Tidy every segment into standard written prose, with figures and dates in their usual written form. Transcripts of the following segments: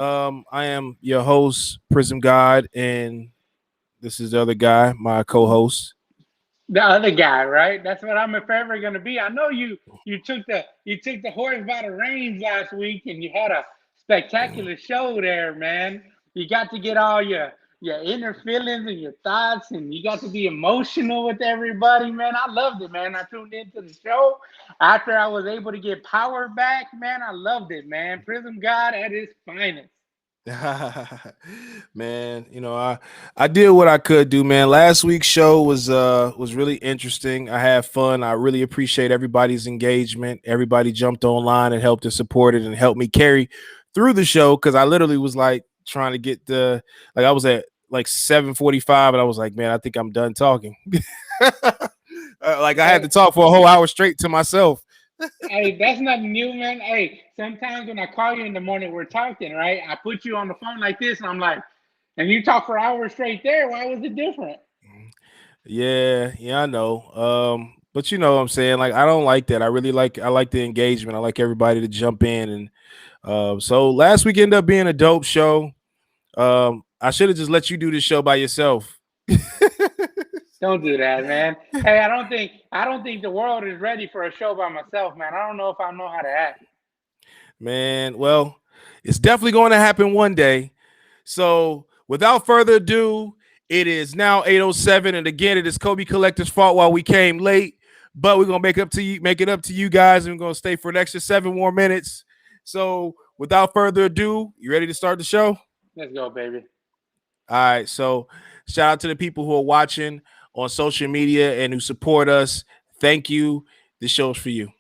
I am your host, Prism God, and this is the other guy, my co-host. The other guy, right? That's what I'm forever gonna be. I know you took the horse by the reins last week, and you had a spectacular show there, man. You got to get all your inner feelings and your thoughts, and you got to be emotional with everybody, man. I loved it, man. I tuned into the show after I was able to get power back, man. I loved it, man. Prism God at his finest. Man, I did what I could do, man. Last week's show was really interesting. I had fun. I really appreciate everybody's engagement. Everybody jumped online and helped and supported and helped me carry through the show because I literally was like trying to get the I was at like 7:45 and I was like, man, I think I'm done talking. I had to Hey, talk for a whole hour straight to myself. Hey, that's nothing new, man. Hey, sometimes when I call you in the morning, we're talking, right? I put you on the phone like this, and I'm like, and you talk for hours straight there. Why was it different? Yeah, I know. But you know what I'm saying? Like I don't like that. I like the engagement. I like everybody to jump in and so last week ended up being a dope show. I should have just let you do this show by yourself. Don't do that, man. Hey, I don't think the world is ready for a show by myself, man. I don't know if I know how to act. Man, well, it's definitely going to happen one day. So, without further ado, it is now 8:07 and again it is Kobe Collector's fault while we came late, but we're going to make it up to you guys and we're going to stay for an extra 7 more minutes. So, without further ado, you ready to start the show? Let's go, baby. All right. So, shout out to the people who are watching on social media and who support us. Thank you. This show's for you.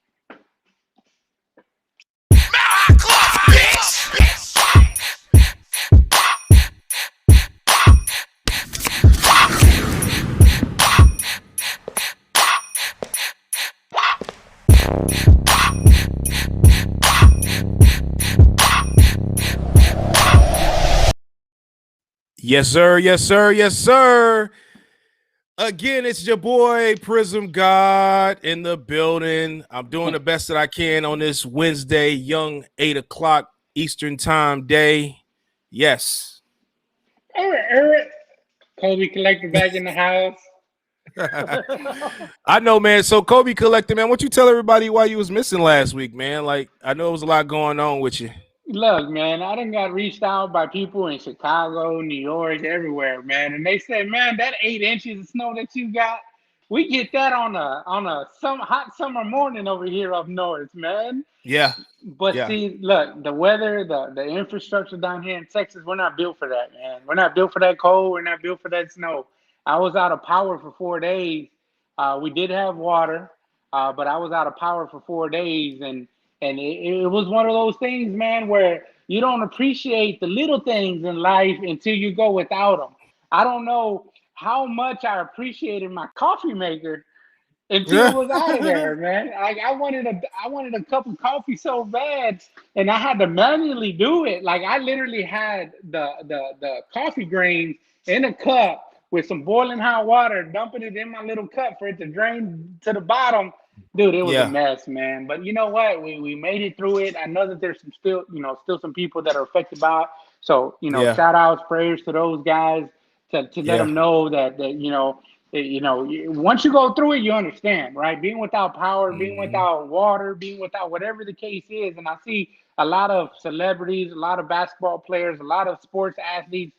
Yes, sir. Yes, sir. Yes, sir. Again, it's your boy Prism God in the building. I'm doing the best that I can on this Wednesday, young 8 o'clock Eastern time day. Yes. Eric. Kobe collector back in the house. I know, man. So Kobe Collector, man, what you tell everybody why you was missing last week, man? Like, I know there was a lot going on with you. Look, man, I done got reached out by people in Chicago, New York, everywhere, man, and they said, man, that 8 inches of snow that you got, we get that on a some hot summer morning over here up north, man. Yeah. But Yeah. see, look, the weather, the infrastructure down here in Texas, we're not built for that, man. We're not built for that cold. We're not built for that snow. I was out of power for 4 days. We did have water, but I was out of power for 4 days, and it was one of those things, man, where you don't appreciate the little things in life until you go without them. I don't know how much I appreciated my coffee maker until it Yeah. was out of there, man. I wanted a cup of coffee so bad, and I had to manually do it. Like I literally had the coffee grains in a cup with some boiling hot water, dumping it in my little cup for it to drain to the bottom. Dude, it was a Yeah. mess, man. But you know what? We made it through it. I know that there's some still some people that are affected by it. So, Yeah. shout outs, prayers to those guys to let Yeah. them know that once you go through it, you understand, right? Being without power, being Hmm. without water, being without whatever the case is. And I see a lot of celebrities, a lot of basketball players, a lot of sports athletes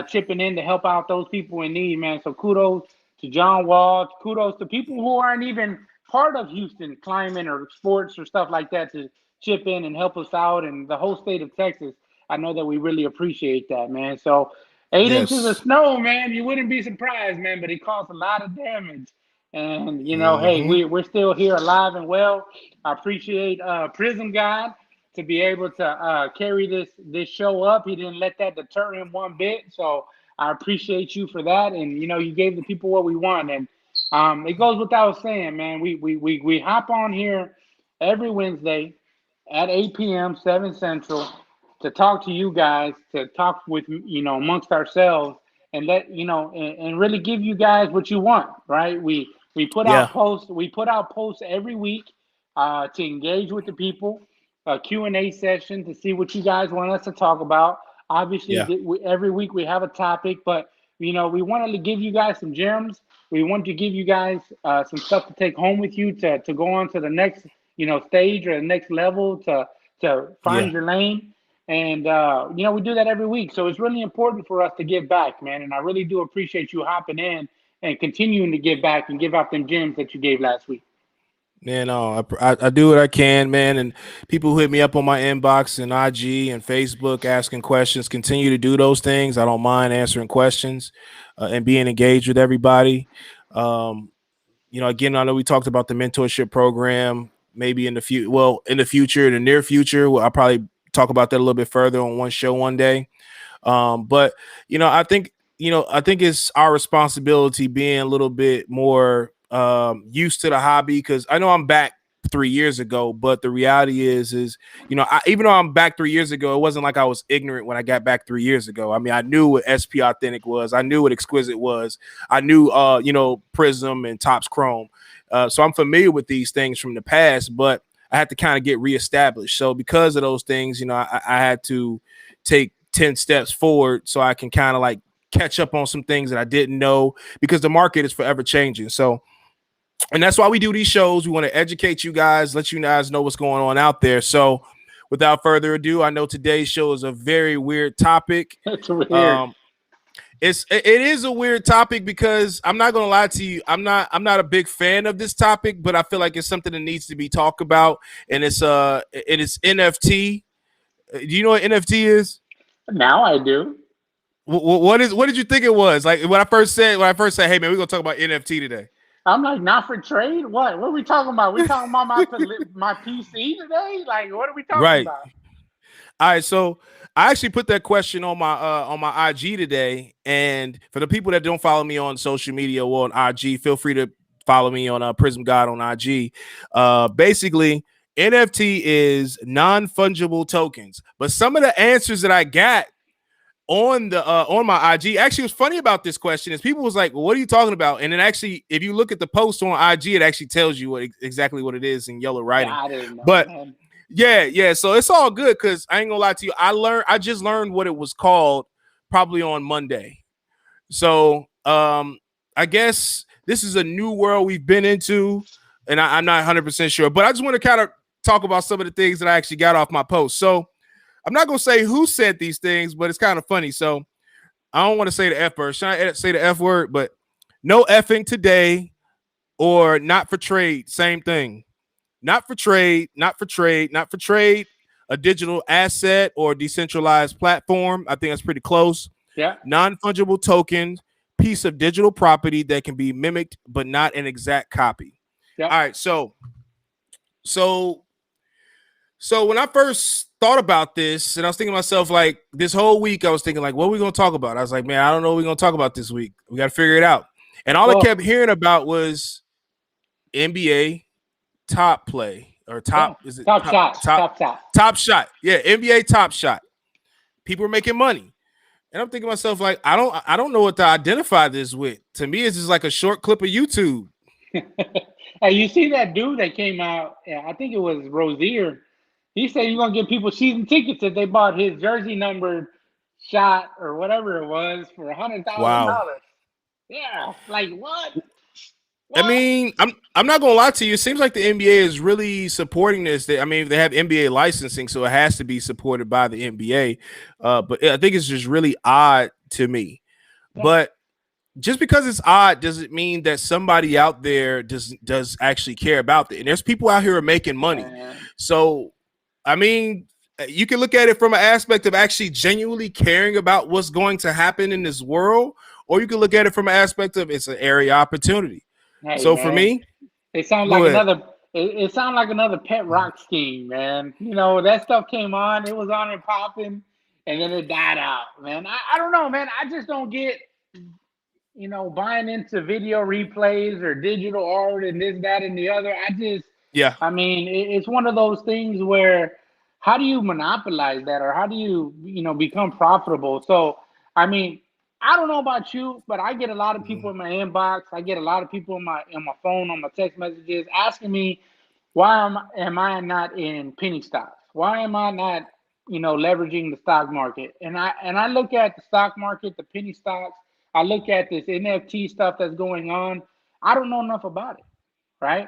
chipping in to help out those people in need, man. So kudos to John Wall. Kudos to people who aren't even part of Houston climbing or sports or stuff like that to chip in and help us out. And the whole state of Texas, I know that we really appreciate that, man. So 8 inches of Yes. snow, man, you wouldn't be surprised, man, but it caused a lot of damage. And hey, Hmm. we're still here alive and well. I appreciate Prism God to be able to carry this show up. He didn't let that deter him one bit. So I appreciate you for that. And you gave the people what we want. And it goes without saying, man. We hop on here every Wednesday at 8 p.m. 7 Central to talk to you guys, to talk with amongst ourselves, and and really give you guys what you want, right? We put Yeah. out posts. We put out posts every week to engage with the people. a Q&A session to see what you guys want us to talk about. Obviously, Yeah. every week we have a topic, but we wanted to give you guys some gems. We want to give you guys some stuff to take home with you to go on to the next stage or the next level to Yeah. find your lane. And we do that every week, so it's really important for us to give back, man. And I really do appreciate you hopping in and continuing to give back and give out them gems that you gave last week. Man, I do what I can, man. And people who hit me up on my inbox and IG and Facebook asking questions, continue to do those things. I don't mind answering questions and being engaged with everybody. Um, again, I know we talked about the mentorship program. Maybe in the future, in the near future, I'll probably talk about that a little bit further on one show one day. But I think it's our responsibility being a little bit more used to the hobby, because I know I'm back 3 years ago, but the reality is even though I'm back 3 years ago, it wasn't like I was ignorant when I got back 3 years ago. I mean, I knew what SP Authentic was, I knew what Exquisite was, I knew Prism and Topps Chrome, so I'm familiar with these things from the past, but I had to kind of get reestablished. So because of those things, I had to take 10 steps forward so I can kind of like catch up on some things that I didn't know, because the market is forever changing. So, and that's why we do these shows. We want to educate you guys, let you guys know what's going on out there. So, without further ado, I know today's show is a very weird topic. It's weird. Um, it is a weird topic because I'm not gonna lie to you. I'm not a big fan of this topic, but I feel like it's something that needs to be talked about, and it's NFT. Do you know what NFT is? Now I do. What did you think it was? Like when I first said, hey man, we're gonna talk about NFT today. I'm like, not for trade. What are we talking about? We talking about my PC today? Like, what are we talking Right. about? All right. So I actually put that question on my IG today, and for the people that don't follow me on social media or on IG, feel free to follow me on Prism God on IG. Basically, NFT is non-fungible tokens, but some of the answers that I got on my IG, actually, what's funny about this question is people was like, well, what are you talking about? And then actually, if you look at the post on IG, it actually tells you exactly what it is in yellow writing. I didn't know, But man. yeah, so it's all good, because I ain't gonna lie to you, I just learned what it was called probably on Monday. So I guess this is a new world we've been into, and I'm not 100% sure, but I just want to kind of talk about some of the things that I actually got off my post. So I'm not gonna say who said these things, but it's kind of funny. So I don't want to say the F word. Should I say the F word? But no effing today, or not for trade. Same thing. Not for trade, not for trade, not for trade. A digital asset or decentralized platform. I think that's pretty close. Yeah, Non-fungible token, piece of digital property that can be mimicked but not an exact copy. yeah. All right, so when I first thought about this, and I was thinking to myself, like, this whole week, I was thinking, like, what are we going to talk about? I was like, man, I don't know what we're going to talk about this week. We got to figure it out. And all I Well, kept hearing about was NBA top play, or yeah. top, is it Top shot. top Top shot. top shot? Yeah, NBA top shot. People are making money. And I'm thinking to myself, like, I don't know what to identify this with. To me, it's just like a short clip of YouTube. Hey, you see that dude that came out? Yeah, I think it was Rozier. He said he's gonna give people season tickets if they bought his jersey numbered shot or whatever it was for Wow. $100,000. Yeah, like what? I What? mean, I'm not gonna lie to you. It seems like the NBA is really supporting this. I mean, they have NBA licensing, so it has to be supported by the NBA. But I think it's just really odd to me. Yeah, But just because it's odd doesn't mean that somebody out there does actually care about it. And there's people out here who are making money. man. So, I mean, you can look at it from an aspect of actually genuinely caring about what's going to happen in this world, or you can look at it from an aspect of it's an area opportunity. Hey, So for man. me, It sounds go like ahead. another. It sounds like another pet rock scheme, man. That stuff came on. It was on and popping, and then it died out, man. I don't know, man. I just don't get buying into video replays or digital art and this, that, and the other. Yeah. I mean, it's one of those things where how do you monopolize that, or how do you, become profitable? So, I mean, I don't know about you, but I get a lot of people Mhm. in my inbox. I get a lot of people in my phone on my text messages asking me why am I not in penny stocks? Why am I not, leveraging the stock market? And I look at the stock market, the penny stocks. I look at this NFT stuff that's going on. I don't know enough about it, right?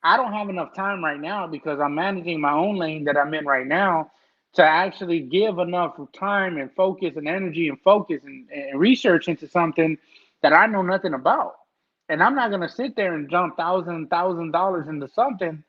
I don't have enough time right now because I'm managing my own lane that I'm in right now to actually give enough time and focus and energy and focus and research into something that I know nothing about. And I'm not gonna sit there and jump $1,000 into something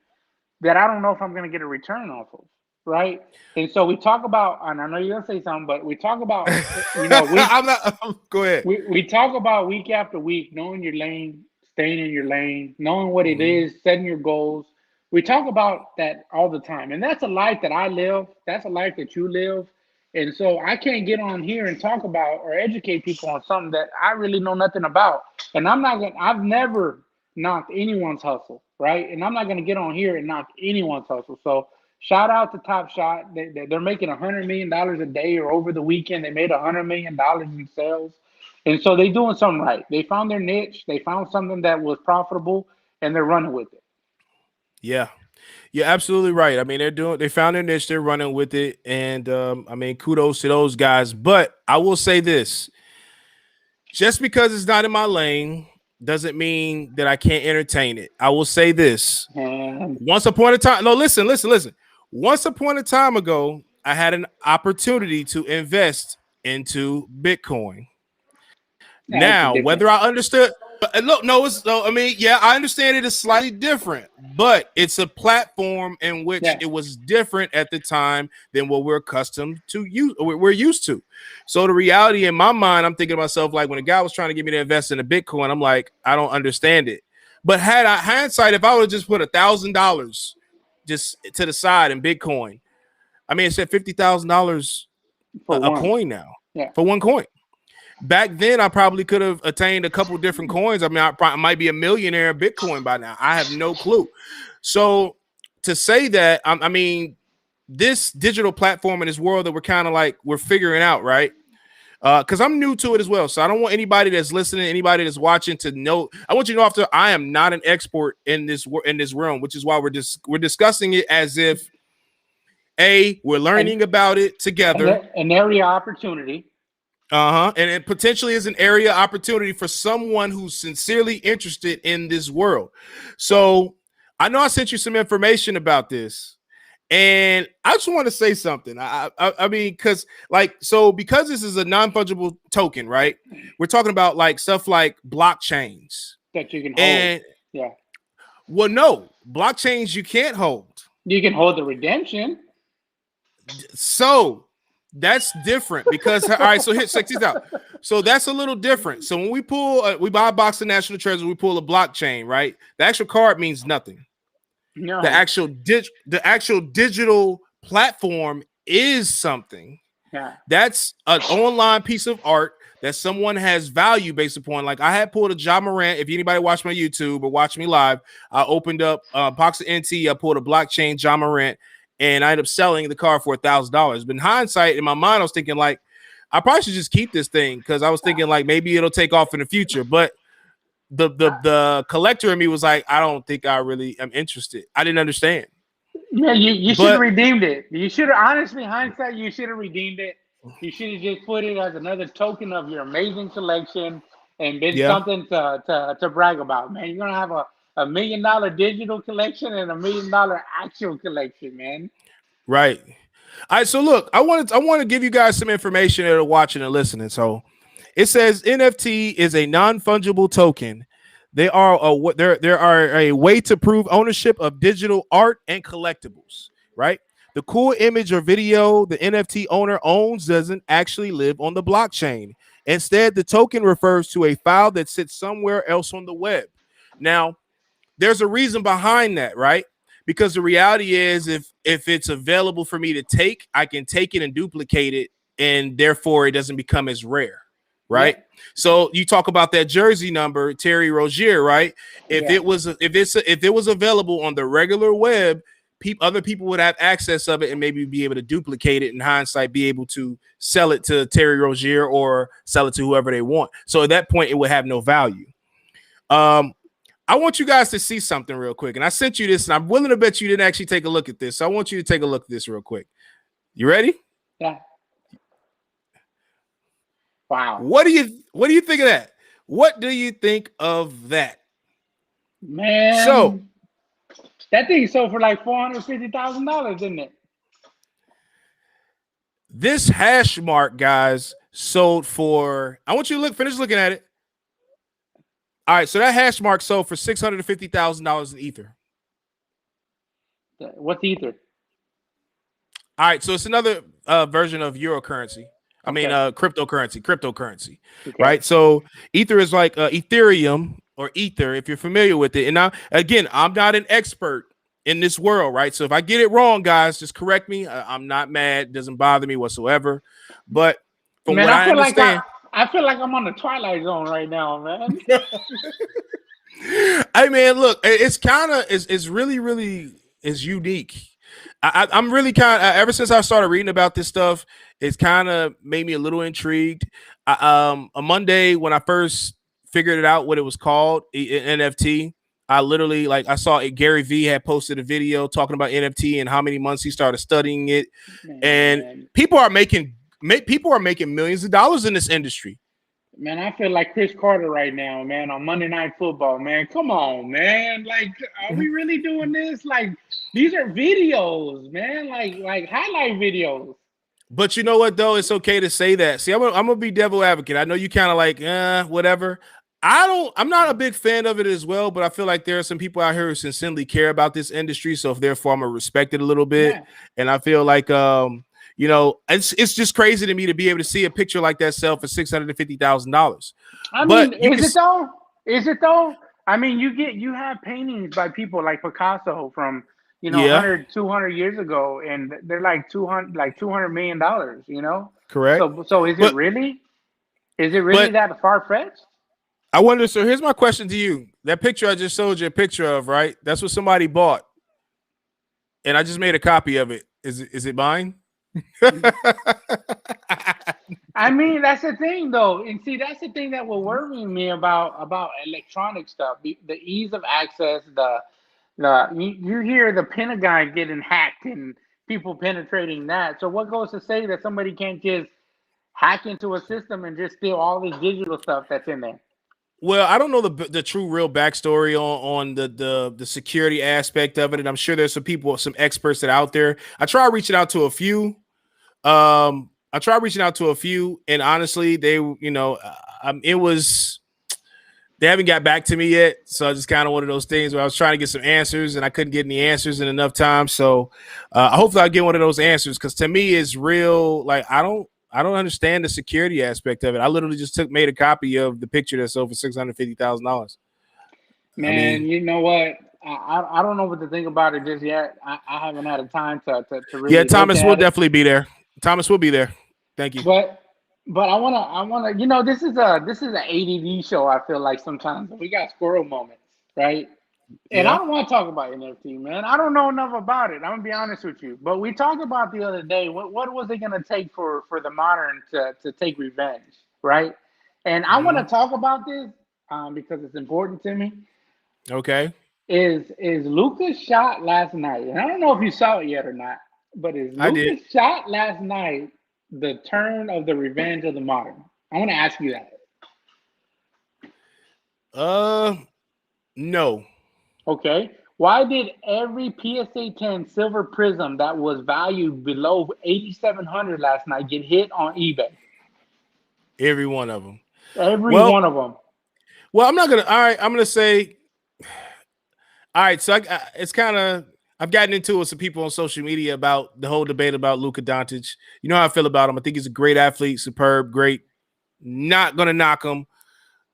that I don't know if I'm going to get a return off of, right? And so we talk about, and I know you're going to say something, but we talk about, week I'm not. Go ahead. we talk about week after week, knowing your lane, staying in your lane, knowing what it Mhm. is, setting your goals. We talk about that all the time, and that's a life that I live. That's a life that you live. And so I can't get on here and talk about or educate people on something that I really know nothing about. And I'm not gonna. I've never knocked anyone's hustle, right? And I'm not gonna get on here and knock anyone's hustle. So shout out to Top Shot. They're making $100 million a day, or over the weekend they made $100 million in sales. And so they're doing something right. They found their niche. They found something that was profitable, and they're running with it. Yeah. You're absolutely right. I mean, they found their niche, they're running with it, and I mean, kudos to those guys. But I will say this: just because it's not in my lane doesn't mean that I can't entertain it. I will say this: And once upon a time, no, listen. Once upon a time ago, I had an opportunity to invest into Bitcoin. it's a Now, different. whether I understood, look, no, it's no. I mean, yeah, I understand it is slightly different, but it's a platform in which Yeah, it was different at the time than what we're accustomed to. We're used to. So the reality in my mind, I'm thinking to myself, like when a guy was trying to get me to invest in a Bitcoin, I'm like, I don't understand it. But had I hindsight, if I would have just put $1,000 just to the side in Bitcoin, I mean, it's at $50,000 for a one. coin now Yeah. for one coin. Back then, I probably could have attained a couple different coins. I mean, might be a millionaire in Bitcoin by now. I have no clue. So to say that, I mean, this digital platform in this world that we're figuring out, right? Because I'm new to it as well. So I don't want anybody that's listening, anybody that's watching to know. I want you to know after I am not an expert in this realm, which is why we're discussing it as if we're And learning about it together. an area opportunity. Uh-huh. And it potentially is an area opportunity for someone who's sincerely interested in this world. So I know I sent you some information about this. And I just want to say something. I mean, because this is a non-fungible token, right? We're talking about like stuff like blockchains. That you can hold. And Yeah. well, no, blockchains you can't hold. You can hold the redemption. So that's different because all right. So here, check this out. So that's a little different. So when we buy a box of National Treasure, we pull a blockchain, right? The actual card means nothing. The No. actual digital platform is something. Yeah. That's an online piece of art that someone has value based upon. Like I had pulled a John Morant. If anybody watched my YouTube or watched me live, I opened up a box of NT. I pulled a blockchain John Morant, and I ended up selling the car for $1,000. But in hindsight, in my mind, I was thinking like, I probably should just keep this thing because I was thinking like maybe it'll take off in the future. But the collector in me was like, I don't think I really am interested. I didn't understand. Yeah, you should have But redeemed it. You should have, honestly, hindsight, you should have redeemed it. You should have just put it as another token of your amazing collection and been yeah, something to brag about, man. You're gonna have a $1 million digital collection and $1 million actual collection, man. right. All right, so look, I want to give you guys some information that are watching and listening. So it says NFT is a non-fungible token. There are a way to prove ownership of digital art and collectibles, right? The cool image or video the NFT owner owns doesn't actually live on the blockchain. Instead, the token refers to a file that sits somewhere else on the web. Now, there's a reason behind that, right? Because the reality is if it's available for me to take, I can take it and duplicate it, and therefore it doesn't become as rare, Yeah, right? So you talk about that jersey number, Terry Rozier, right? If yeah. it was available on the regular web, other people would have access of it and maybe be able to duplicate it in hindsight, be able to sell it to Terry Rozier or sell it to whoever they want. So at that point, it would have no value. Um, I want you guys to see something real quick. And I sent you this, and I'm willing to bet you didn't actually take a look at this. So I want you to take a look at this real quick. You ready? Yeah. Wow. What do you think of that? What do you think of that? So Man, that thing sold for like $450,000, didn't it? this hash mark, guys, sold for. I want you to finish looking at it. All right, so that hash mark sold for $650,000 in Ether. What's Ether? All right, so it's another version of euro currency. I mean, cryptocurrency, Okay. right? So Ether is like Ethereum or Ether, if you're familiar with it. And now, again, I'm not an expert in this world, right? So if I get it wrong, guys, just correct me. I'm not mad; it doesn't bother me whatsoever. But from Man, what I understand, I feel like I'm on the Twilight Zone right now, man. I mean, look, it's kind of it's really is unique. I'm really kind of ever since I started reading about this stuff, it's kind of made me a little intrigued. A Monday when I first figured it out what it was called, NFT. I literally I saw it. Gary V had posted a video talking about NFT and how many months he started studying it, and Man. people are making millions of dollars in this industry. Man, I feel like Chris Carter right now, man, on Monday Night Football, man. Come on, man. Like, are we really doing this? Like, these are videos, man. Like highlight videos. But you know what, though? It's okay to say that. See, I'm gonna be devil advocate. I know you kind of like, whatever. I'm not a big fan of it as well, but I feel like there are some people out here who sincerely care about this industry. So if therefore I'm gonna respect it a little bit. Yeah. And I feel like, it's just crazy to me to be able to see a picture like that sell for $650,000. I mean, is it though? Is it though? I mean, you have paintings by people like Picasso from, Yeah, 100, 200 years ago, and they're like $200 million, correct. So is it But really? Is it really but that far fetched? I wonder. So here's my question to you: that picture I just showed you a picture of, right? That's what somebody bought, and I just made a copy of it. Is it mine? I mean, that's the thing, though, and see, that's the thing that will worry me about electronic stuff. The ease of access, you hear the Pentagon getting hacked and people penetrating that. So what goes to say that somebody can't just hack into a system and just steal all this digital stuff that's in there? Well, I don't know the true real backstory on the security aspect of it, and I'm sure there's some experts that are out there. I tried reaching out to a few. And honestly, it was they haven't got back to me yet. So it's just kind of one of those things where I was trying to get some answers and I couldn't get any answers in enough time. So hopefully I'll get one of those answers, because to me it's real. Like I don't understand the security aspect of it. I literally just made a copy of the picture that sold for $650,000. Man, I mean, you know what? I don't know what to think about it just yet. I haven't had a time to really yeah, look Thomas will at it. definitely be there. Thomas will be there. Thank you. But I wanna this is an ADD show. I feel like sometimes we got squirrel moments, right? And I Yeah. don't want to talk about NFT, man. I don't know enough about it. I'm gonna be honest with you. But we talked about the other day. What was it gonna take for the modern to take revenge, right? And I want to Mhm. talk about this because it's important to me. Okay. Is Lucas shot last night? And I don't know if you saw it yet or not. But is I did. Lucas shot last night the turn of the revenge of the modern? I want to ask you that. No. Okay. Why did every PSA 10 silver prism that was valued below 8,700 last night get hit on eBay? Every one of them. Every Well, one of them. I'm not gonna. All right, I'm gonna say. All right, so it's kind of. I've gotten into it with some people on social media about the whole debate about Luka Doncic. You know how I feel about him. I think he's a great athlete, superb, great. Not gonna knock him,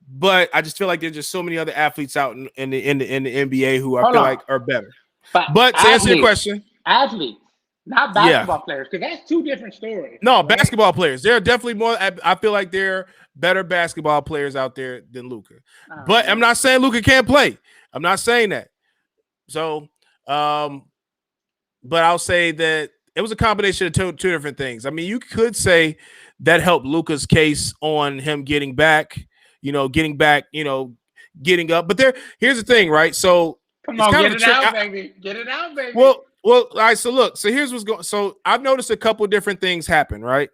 but I just feel like there's just so many other athletes out in the NBA who I Hold feel on. like are better. But But to answer your question, athletes, not yeah, basketball players, because that's two different stories, no, right? basketball players. There are definitely more. I feel like there are better basketball players out there than Luka. Oh, But I'm man. not saying Luka can't play. I'm not saying that. So, but I'll say that it was a combination of two different things. I mean, you could say that helped Luka's case on him getting back, getting back, getting up. But here's the thing, right? So Come it's on, kind get of a it trick. out, baby. Get it out, baby. Well, all right. So look, so here's what's going. So I've noticed a couple different things happen, right?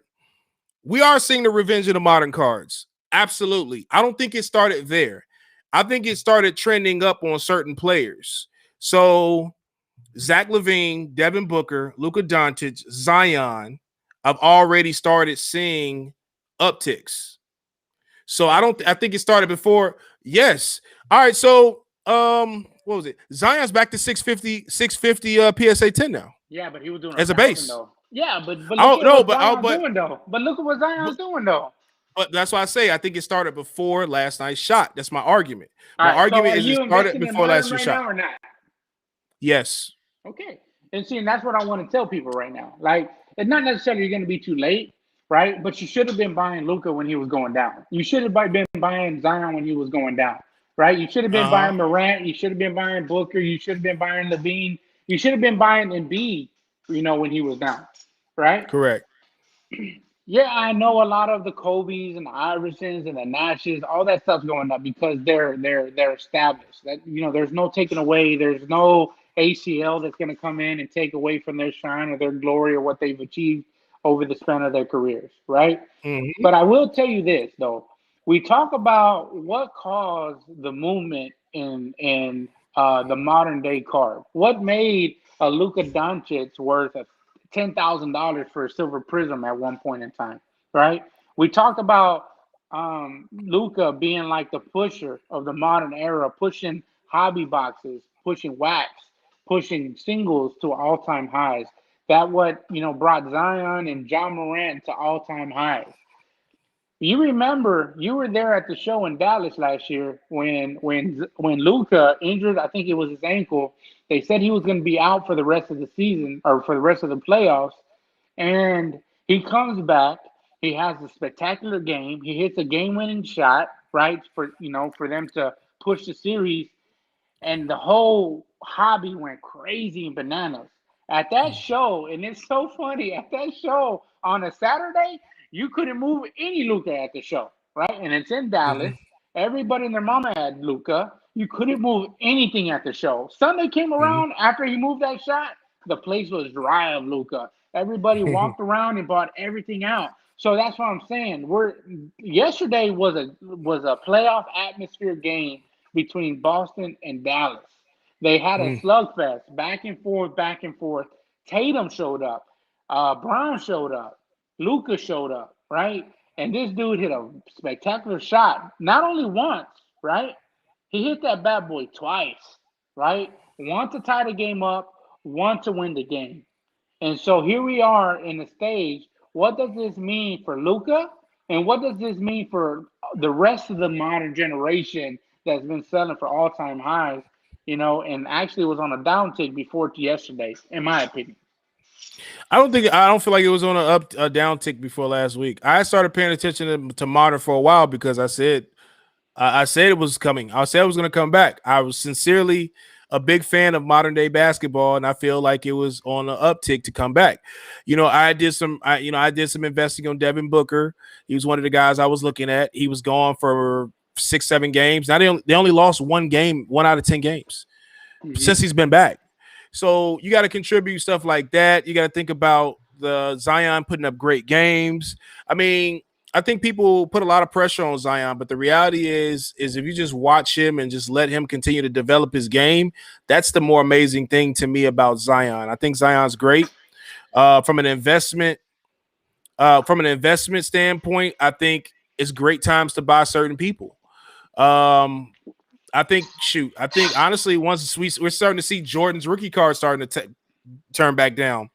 We are seeing the revenge of the modern cards. Absolutely. I don't think it started there. I think it started trending up on certain players. So Zach LaVine, Devin Booker, Luka Doncic, Zion, I've already started seeing upticks. So I think it started before. Yes. All right. So what was it? Zion's back to 650 PSA 10 now Yeah, but he was doing a as a thousand base. though. Yeah, but look Oh at no, what but Zion's doing though. But look at what but Zion's doing though. but that's why I say I think it started before last night's shot. That's my argument. All My right. So argument are is it you started investing in before modern last year's right shot. now or not? Yes. Okay. And see, and that's what I want to tell people right now. Like, it's not necessarily going to be too late, right? But you should have been buying Luca when he was going down. You should have been buying Zion when he was going down, right? You should have been Uh-huh. buying Morant. You should have been buying Booker. You should have been buying Levine. You should have been buying Embiid, when he was down, right? Correct. Yeah, I know a lot of the Kobe's and the Iversons and the Nashes, all that stuff's going up because they're established. That there's no taking away. There's no ACL that's going to come in and take away from their shine or their glory or what they've achieved over the span of their careers, right? Mm-hmm. But I will tell you this though. We talk about what caused the movement in the modern day card. What made a Luka Doncic worth $10,000 for a silver prism at one point in time, right? We talked about Luca being like the pusher of the modern era, pushing hobby boxes, pushing wax, pushing singles to all-time highs. That what brought Zion and John Morant to all-time highs. You remember you were there at the show in Dallas last year when Luca injured, I think it was his ankle. They said he was going to be out for the rest of the season or for the rest of the playoffs, and he comes back. He has a spectacular game. He hits a game-winning shot, right, for them to push the series, and the whole hobby went crazy and bananas at that show. And it's so funny at that show on a Saturday, you couldn't move any Luca at the show, right? And it's in Dallas. Everybody and their mama had Luca. You couldn't move anything at the show. Sunday came around after he moved that shot, the place was dry of Luca. Everybody Mm-hmm. walked around and bought everything out. So that's what I'm saying. Yesterday was a playoff atmosphere game between Boston and Dallas. They had a slugfest, back and forth, back and forth. Tatum showed up, Brown showed up, Luca showed up, right? And this dude hit a spectacular shot, not only once, right? He hit that bad boy twice, right? One to tie the game up, one to win the game. And so here we are in the stage. What does this mean for Luca? And what does this mean for the rest of the modern generation that's been selling for all time highs? And actually was on a downtick before yesterday, in my opinion. I don't feel like it was on a down tick before last week. I started paying attention to modern for a while because I said it was coming. I said it was going to come back. I was sincerely a big fan of modern day basketball, and I feel like it was on an uptick to come back. I did some investing on Devin Booker. He was one of the guys I was looking at. He was gone for 6-7 games. Now they only lost one game, 1 out of 10 games since he's been back. So you got to contribute stuff like that. You got to think about the Zion putting up great games. I mean, I think people put a lot of pressure on Zion, but the reality is if you just watch him and just let him continue to develop his game, that's the more amazing thing to me about Zion. I think Zion's great from an investment. From an investment standpoint, I think it's great times to buy certain people. Um, I think honestly, once we're starting to see Jordan's rookie card starting to turn back down.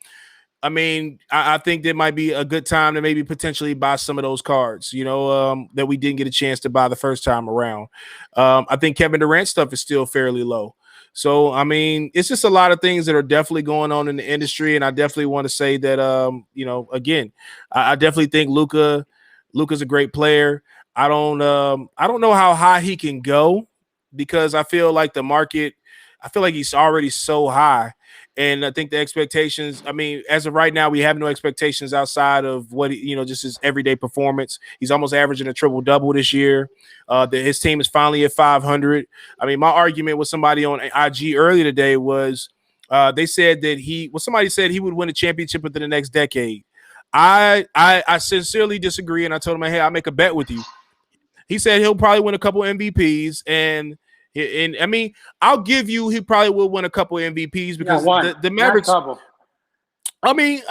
I mean, I think there might be a good time to maybe potentially buy some of those cards, that we didn't get a chance to buy the first time around. I think Kevin Durant stuff is still fairly low. So, I mean, it's just a lot of things that are definitely going on in the industry. And I definitely want to say that, again, I definitely think Luka's a great player. I don't know how high he can go because I feel like the market, I feel like he's already so high. And I think the expectations, I mean, as of right now, we have no expectations outside of what, just his everyday performance. He's almost averaging a triple double this year. His team is finally at 500. I mean, my argument with somebody on IG earlier today was they said that somebody said he would win a championship within the next decade. I sincerely disagree. And I told him, hey, I'll make a bet with you. He said he'll probably win a couple MVPs, and I mean, I'll give you he probably will win a couple MVPs because the Mavericks. I mean,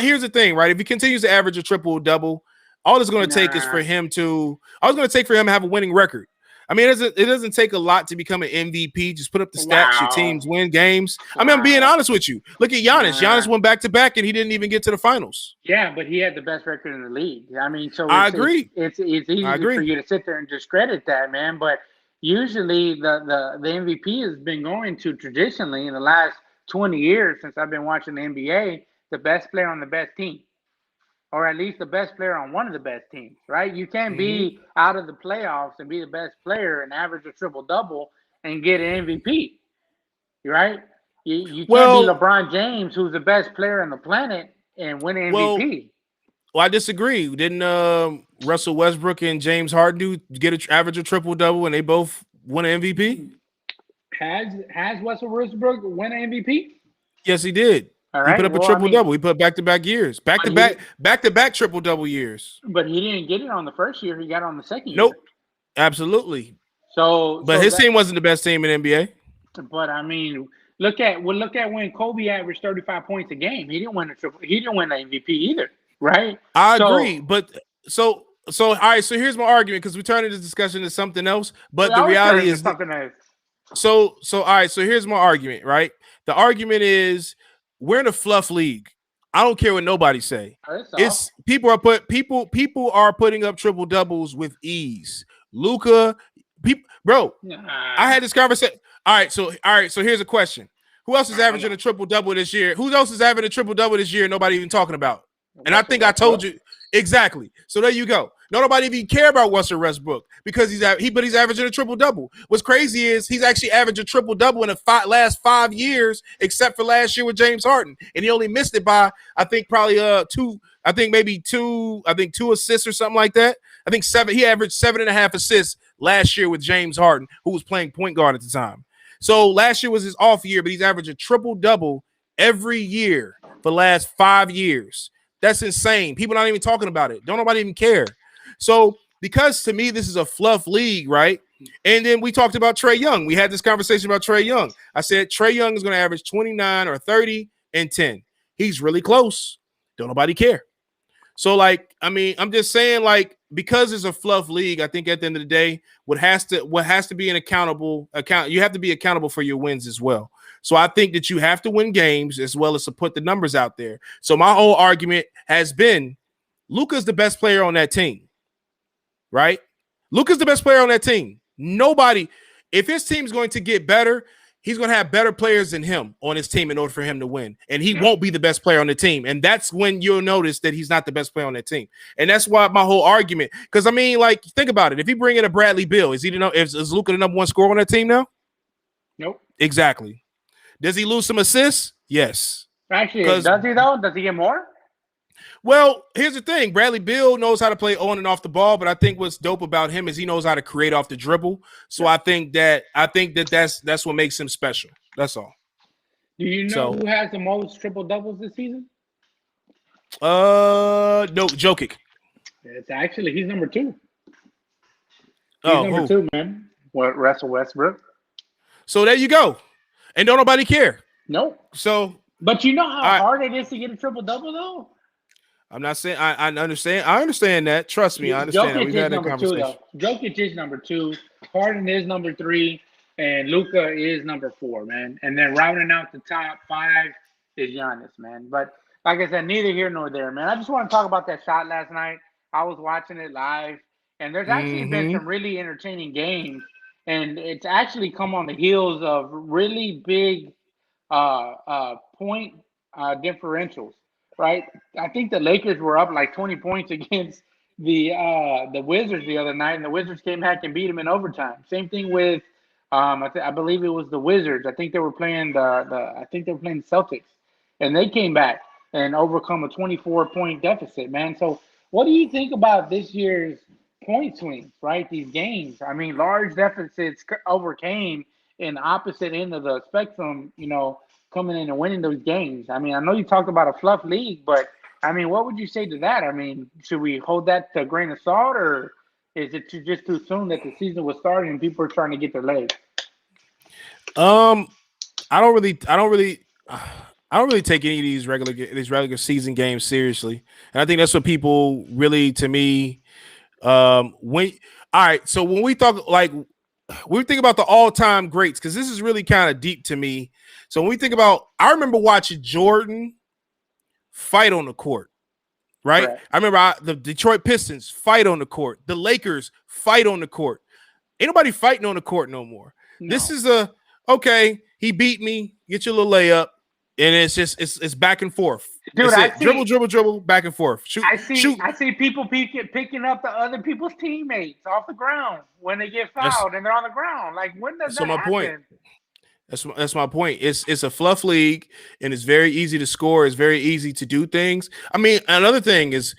here's the thing, right? If he continues to average a triple double, all it's going to take is for him to. All it's going to take for him to have a winning record. I mean, it doesn't take a lot to become an MVP. Just put up the stats. Your teams win games. I mean, I'm being honest with you. Look at Giannis. Giannis won back-to-back, and he didn't even get to the finals. Yeah, but he had the best record in the league. I mean, so I agree. It's easy for you to sit there and discredit that, man. But usually the MVP has been going to traditionally in the last 20 years since I've been watching the NBA, the best player on the best team. Or at least the best player on one of the best teams, right? You can't be out of the playoffs and be the best player and average a triple-double and get an MVP, right? You can't be LeBron James, who's the best player on the planet, and win an MVP. Well, I disagree. Didn't Russell Westbrook and James Harden average a triple-double and they both win an MVP? Has Russell Westbrook won an MVP? Yes, he did. Right. He put up a triple-double. He put back-to-back years. Back-to-back triple-double years. But he didn't get it on the first year. He got it on the second year. Nope. Absolutely. But his team wasn't the best team in the NBA. But, I mean, look at when Kobe averaged 35 points a game. He didn't win He didn't win the MVP either, right? I agree. But so all right, so here's my argument because we turned this discussion to something else. But the reality is something else. So all right, so here's my argument, right? The argument is we're in a fluff league. I don't care what nobody say. It's people are putting up triple doubles with ease. Luka, I had this conversation. All right, so here's a question: who else is averaging a triple double this year? Who else is averaging a triple double this year? Nobody even talking about. And I think I told you exactly. So there you go. Nobody even care about Russell Westbrook because he's averaging a triple double. What's crazy is he's actually averaged a triple double in the last 5 years, except for last year with James Harden, and he only missed it by probably two assists or something like that. I think 7. He averaged 7.5 assists last year with James Harden, who was playing point guard at the time. So last year was his off year, but he's averaged a triple double every year for the last 5 years. That's insane. People not even talking about it. Don't nobody even care. So because to me, this is a fluff league, right? And then we talked about Trae Young. We had this conversation about Trae Young. I said Trae Young is going to average 29 or 30 and 10. He's really close. Don't nobody care. So, I'm just saying, because it's a fluff league, I think at the end of the day, what has to be an accountable account, you have to be accountable for your wins as well. So I think that you have to win games as well as to put the numbers out there. So my whole argument has been Luka's the best player on that team, right? Luka's the best player on that team. Nobody, if his team's going to get better, he's going to have better players than him on his team in order for him to win. And he won't be the best player on the team. And that's when you'll notice that he's not the best player on that team. And that's why my whole argument, because think about it. If he bring in a Bradley Beal, is Luka the number one scorer on that team now? Nope. Exactly. Does he lose some assists? Yes. Actually, does he though? Does he get more? Well, here's the thing. Bradley Beal knows how to play on and off the ball, but I think what's dope about him is he knows how to create off the dribble. So I think that's what makes him special. That's all. Do you know who has the most triple doubles this season? No, Jokic. He's number 2. He's number 2, man. What, Russell Westbrook? So there you go. And don't nobody care. Nope. So, but you know how hard it is to get a triple double, though. I'm not saying I understand. I understand that. Trust me, I understand. We've had that conversation. Jokic is number 2. Harden is number 3, and Luka is number 4, man. And then rounding out the top 5 is Giannis, man. But like I said, neither here nor there, man. I just want to talk about that shot last night. I was watching it live, and there's actually been some really entertaining games. And it's actually come on the heels of really big point differentials, right? I think the Lakers were up like 20 points against the Wizards the other night, and the Wizards came back and beat them in overtime. Same thing with I believe it was the Wizards. I think they were playing I think they were playing the Celtics, and they came back and overcome a 24-point deficit, man. So, what do you think about this year's point swings? Right, these games. I mean, large deficits overcame in the opposite end of the spectrum. Coming in and winning those games. I mean, I know you talked about a fluff league, but I mean, what would you say to that? I mean, should we hold that to a grain of salt, or is it just too soon that the season was starting and people are trying to get their legs? Um, I don't really, I don't really, I don't really take any of these regular season games seriously, and I think that's what people really, to me, when all right. So when we talk like we think about the all-time greats, because this is really kind of deep to me. So when we think about, I remember watching Jordan fight on the court. Right, Correct. I remember the Detroit Pistons fight on the court, the Lakers fight on the court. Ain't nobody fighting on the court no more. This No, is okay. He beat me. Get your little layup, and it's just it's back and forth. dude, That's I it. Dribble, see, dribble, dribble, back and forth. Shoot, I see, shoot. I see people picking up the other people's teammates off the ground when they get That's fouled and they're on the ground. Like, when does so that my point. happen? That's my point. It's a fluff league, and it's very easy to score. It's very easy to do things. I mean, another thing is,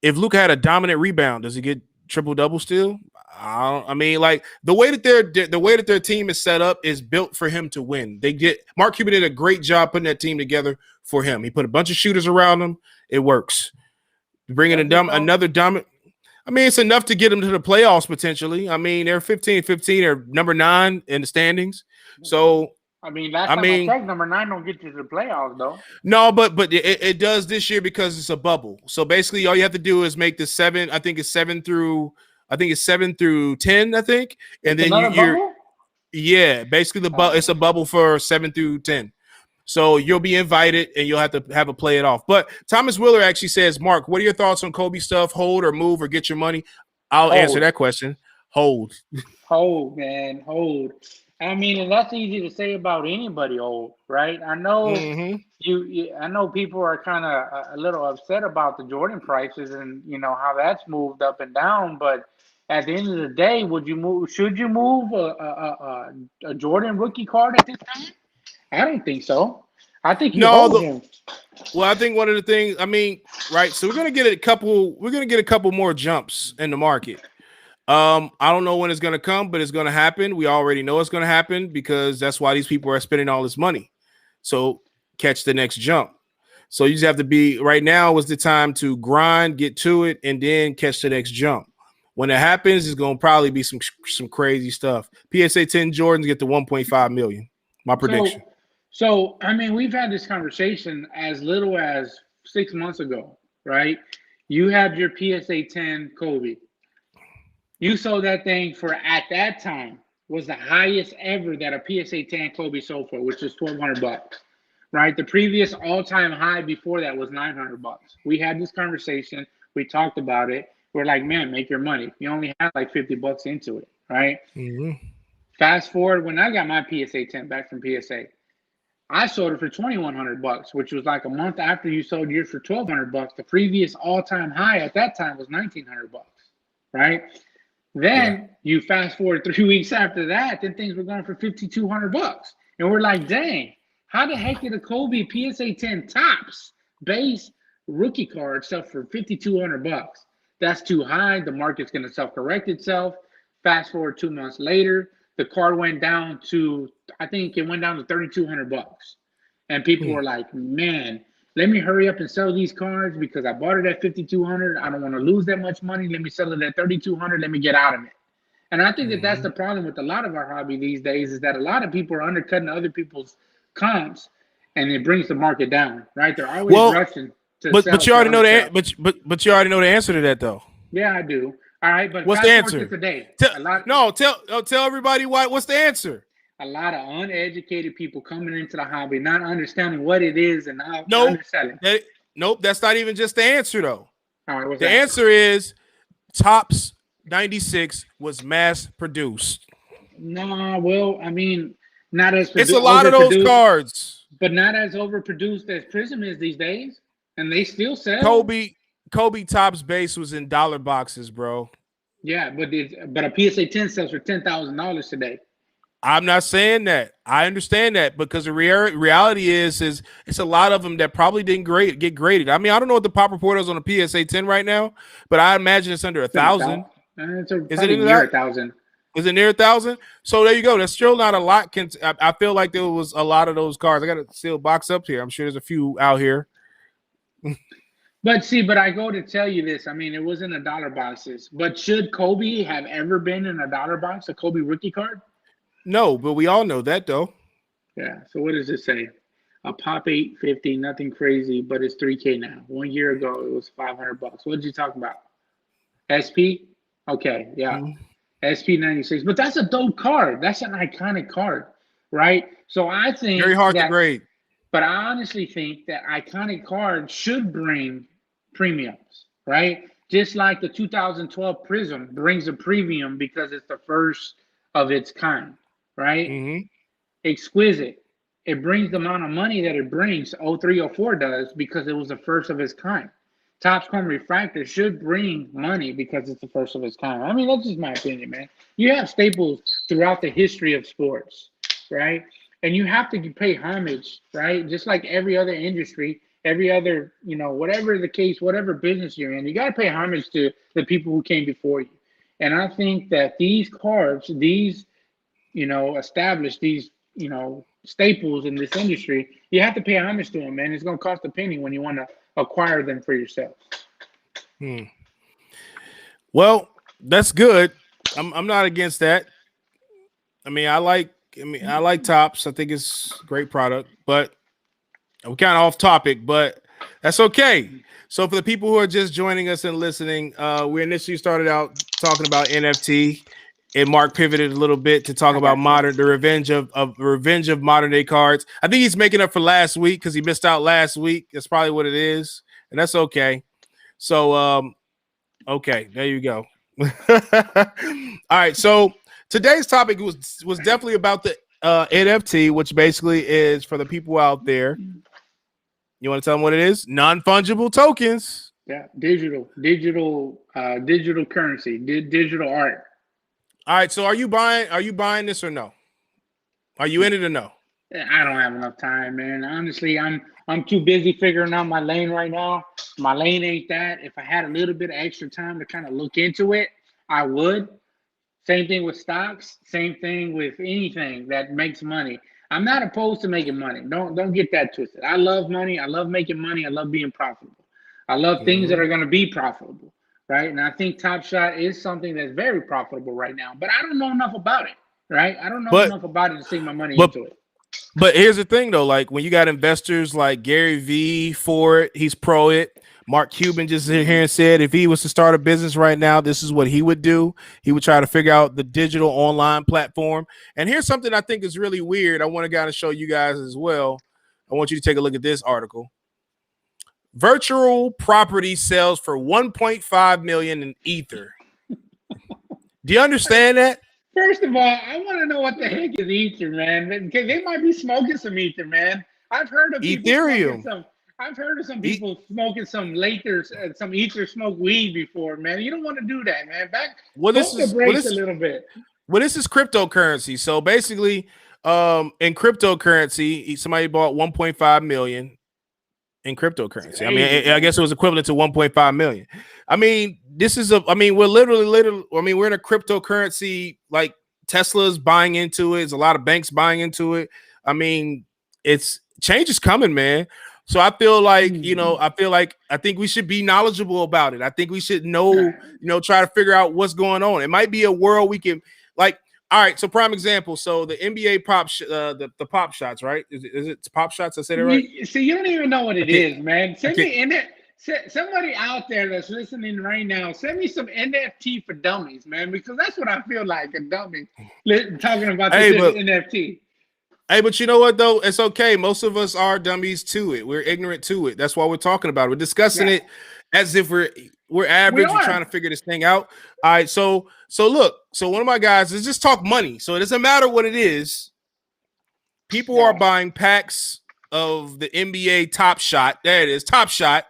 if Luka had a dominant rebound, does he get triple double still? I mean, like the way that their team is set up is built for him to win. Mark Cuban did a great job putting that team together for him. He put a bunch of shooters around him. It works. Bringing Does it though? another dominant. I mean, it's enough to get them to the playoffs potentially. I mean, they're 15-15. They're number 9 in the standings. So I mean, last I time I mean, checked, number 9 don't get you to the playoffs though. no, but it does this year because it's a bubble. So basically, all you have to do is make the 7. I think it's 7 through 10. I think, and It's then another bubble. yeah, basically it's a bubble for 7 through 10. So you'll be invited, and you'll have to have a play it off. But Thomas Wheeler actually says, Mark, what are your thoughts on Kobe stuff? Hold or move or get your money? I'll answer Hold. that question. Hold. Hold, man, hold. I mean, and that's easy to say about anybody old, right? I know Mm-hmm. I know people are kind of a little upset about the Jordan prices and how that's moved up and down. But at the end of the day, would you move? Should you move a Jordan rookie card at this time? I don't think so. I think you No, hold him. well, I think one of the things, I mean, right. So we're gonna get a couple more jumps in the market. I don't know when it's gonna come, but it's gonna happen. We already know it's gonna happen because that's why these people are spending all this money. So catch the next jump. So you just have to be right now is the time to grind, get to it, and then catch the next jump. When it happens, it's gonna probably be some crazy stuff. PSA 10 Jordans get to 1.5 million. My prediction. So, so I mean, we've had this conversation as little as 6 months ago, right? You had your PSA 10 Kobe. You sold that thing for at that time was the highest ever that a PSA 10 Kobe sold for, which is $1,200, right? The previous all-time high before that was $900. We had this conversation. We talked about it. We're like, man, make your money. You only had like $50 into it, right? Mm-hmm. Fast forward when I got my PSA 10 back from PSA, I sold it for $2,100, which was like a month after you sold yours for $1,200. The previous all-time high at that time was $1,900, right? Yeah. Then you fast forward 3 weeks after that, then things were going for $5,200. And we're like, dang, how the heck did a Kobe PSA 10 tops base rookie card sell for $5,200? That's too high. The market's going to self-correct itself. Fast forward 2 months later, the card went down to, I think it went down to $3,200. And people were like, man, let me hurry up and sell these cards because I bought it at 5,200. I don't want to lose that much money. Let me sell it at 3,200. Let me get out of it. And I think that that's Mm-hmm. the problem with a lot of our hobby these days is that a lot of people are undercutting other people's comps, and it brings the market down. Right? They're always Well, rushing to but sell you to already know undersell. but you already know the answer to that though. Yeah, I do. All right, but What's the fast forward to answer? today. Tell A lot. no, tell everybody why. What's the answer? A lot of uneducated people coming into the hobby, not understanding what it is and how Nope. underselling. Nope. That's not even just the answer though. All right, what's The that? answer is Tops 96 was mass produced. No, well, I mean, not as It's a lot of those overproduced, cards. but not as overproduced as Prism is these days, and they still sell. Kobe Kobe Tops base was in dollar boxes, bro. Yeah, but a PSA 10 sells for $10,000 today. I'm not saying that. I understand that because the reality is it's a lot of them that probably didn't get graded. I mean, I don't know what the pop report is on the PSA 10 right now, but I imagine it's under It's in a 1,000. thousand. It's a, Is it probably into near that? 1,000. Is it near 1,000? So there you go. That's still not a lot. I feel like there was a lot of those cards. I got a sealed box up here. I'm sure there's a few out here. But see, but I go to tell you this. I mean, it was in a dollar boxes. But should Kobe have ever been in a dollar box, a Kobe rookie card? No, but we all know that though. Yeah. So what does it say? A pop 850, nothing crazy, but it's 3K now. 1 year ago, it was $500. What did you talk about? SP? Okay, yeah. Mhm. SP 96. But that's a dope card. That's an iconic card, right? So I Very think hard to that, grade. but I honestly think that iconic cards should bring premiums, right? Just like the 2012 Prism brings a premium because it's the first of its kind, right? Mm-hmm. Exquisite. It brings the amount of money that it brings, oh 03, oh 04 does, because it was the first of its kind. Topps Chrome Refractor should bring money because it's the first of its kind. I mean, that's just my opinion, man. You have staples throughout the history of sports, right? And you have to pay homage, right? Just like every other industry, every other, whatever the case, whatever business you're in, you got to pay homage to the people who came before you. And I think that these cards, these, established, these, staples in this industry, you have to pay homage to them, man. It's going to cost a penny when you want to acquire them for yourself. Hmm. Well, that's good. I'm not against that. I like Tops. I think it's a great product, but we're kind of off topic, but that's okay. So for the people who are just joining us and listening, we initially started out talking about NFT, and Mark pivoted a little bit to talk about the revenge of modern day cards. I think he's making up for last week because he missed out last week. That's probably what it is, and that's okay. So, okay, there you go. All right, so today's topic was definitely about the NFT, which basically is for the people out there. You want to tell them what it is? Non-fungible tokens. Yeah, digital currency, digital art. All right, so are you buying this or no? Are you in it or no? I don't have enough time, man. Honestly, I'm too busy figuring out my lane right now. My lane ain't that. If I had a little bit of extra time to kind of look into it, I would. Same thing with stocks. Same thing with anything that makes money. I'm not opposed to making money. Don't get that twisted. I love money. I love making money. I love being profitable. I love things that are going to be profitable, right? And I think Top Shot is something that's very profitable right now. But I don't know enough about it, right? I don't know enough about it to sink my money into it. But here's the thing, though. Like when you got investors like Gary V for it, he's pro it. Mark Cuban just sit here and said if he was to start a business right now, this is what he would do. He would try to figure out the digital online platform. And here's something I think is really weird. I want to show you guys as well. I want you to take a look at this article. Virtual property sells for 1.5 million in Ether. Do you understand that? First of all, I want to know what the heck is Ether, man. They might be smoking some Ether, man. I've heard of Ethereum. I've heard of some people smoking some Ether smoke weed before, man. You don't want to do that, man. A little bit. Well, this is cryptocurrency. So basically, in cryptocurrency, somebody bought 1.5 million in cryptocurrency. I mean, I guess it was equivalent to 1.5 million. I mean, we're literally, we're in a cryptocurrency, like Tesla's buying into it. There's a lot of banks buying into it. I mean, change is coming, man. So I feel like, I think we should be knowledgeable about it. I think we should know, try to figure out what's going on. It might be a world we can all right. So prime example. So the NBA the pop shots, right? Is it pop shots? I said it right. See, you don't even know what it is, man. Send me in it. Somebody out there that's listening right now, send me some NFT for dummies, man, because that's what I feel like, a dummy talking about this NFT. Hey, but you know what, though? It's okay. Most of us are dummies to it. We're ignorant to it. That's why we're talking about it. We're discussing it as if we're average and trying to figure this thing out. All right, so look. So one of my guys is just talk money. So it doesn't matter what it is. People are buying packs of the NBA Top Shot. There it is, Top Shot,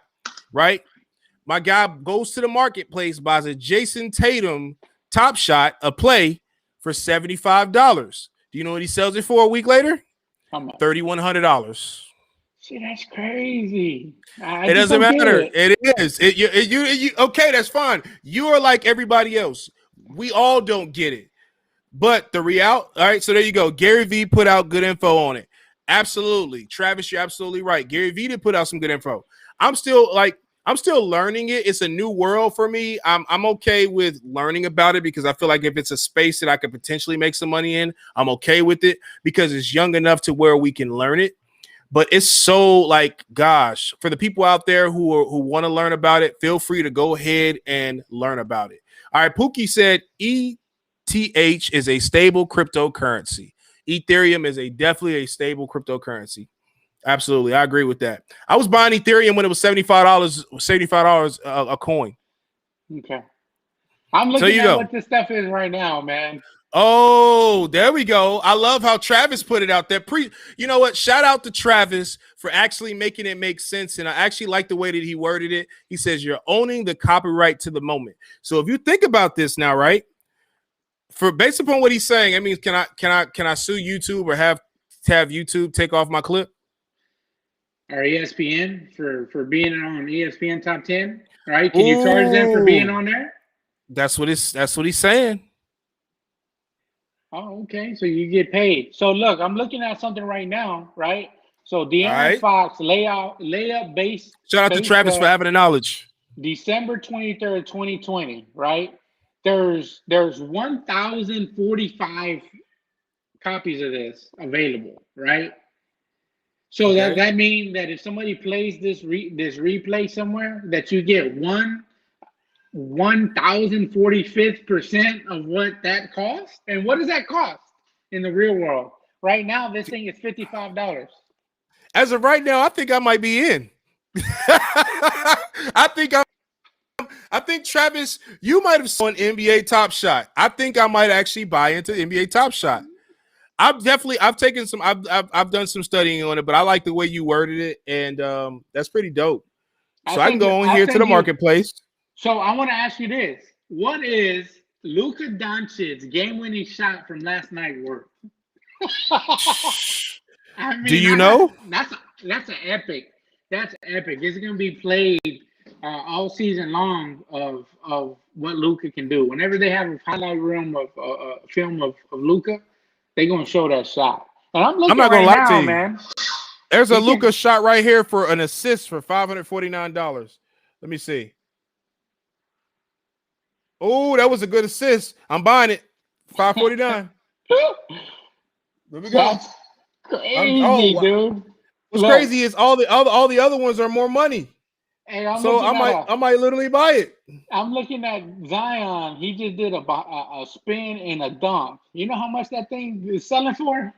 right? My guy goes to the marketplace, buys a Jason Tatum Top Shot, a play for $75. Do you know what he sells it for a week later? How much? $3,100. See, that's crazy. I It just doesn't don't get matter. it. It is. You okay, that's fine. You are like everybody else. We all don't get it. But the all right, so there you go. Gary Vee put out good info on it. Absolutely. Travis, you're absolutely right. Gary Vee did put out some good info. I'm still learning it. It's a new world for me. I'm okay with learning about it because I feel like if it's a space that I could potentially make some money in, I'm okay with it because it's young enough to where we can learn it. But it's so like, gosh, for the people out there who want to learn about it, feel free to go ahead and learn about it. All right, Pookie said ETH is a stable cryptocurrency. Ethereum is definitely a stable cryptocurrency. Absolutely, I agree with that. I was buying Ethereum when it was $75 a coin. Okay. I'm So looking you at go. what this stuff is right now, man. Oh, there we go. I love how Travis put it out there. You know what? Shout out to Travis for actually making it make sense. And I actually like the way that he worded it. He says you're owning the copyright to the moment. So if you think about this now, right? For based upon what he's saying, I mean, can I sue YouTube or have YouTube take off my clip? Or ESPN for being on ESPN Top 10, right? Can you charge them for being on there? That's what he's saying. Oh, okay. So you get paid. So look, I'm looking at something right now, right? So De'Aaron Fox layup base. Shout out to Travis for having the knowledge. December 23rd, 2020, right? There's 1,045 copies of this available, right? So that means that if somebody plays this replay somewhere, that you get 1,045% of what that costs. And what does that cost in the real world? Right now, this thing is $55. As of right now, I think I might be in. I think Travis, you might have saw an NBA Top Shot. I think I might actually buy into NBA Top Shot. I've done some studying on it, but I like the way you worded it, and that's pretty dope. So I can go on here to the marketplace. So I want to ask you this: what is Luka Doncic's game-winning shot from last night worth? I mean, do you know? That's an epic. That's epic. It's gonna be played all season long of what Luka can do. Whenever they have a highlight room of film of Luka, they're gonna show that shot. And I'm looking not gonna right lie now, to you. man. There's a Luka shot right here for an assist for $549. Let me see. Oh, that was a good assist. I'm buying it. $549. There we go. That's crazy, dude. What's crazy is all the other ones are more money. Hey, so I might literally buy it. I'm looking at Zion. He just did a spin and a dunk. You know how much that thing is selling for?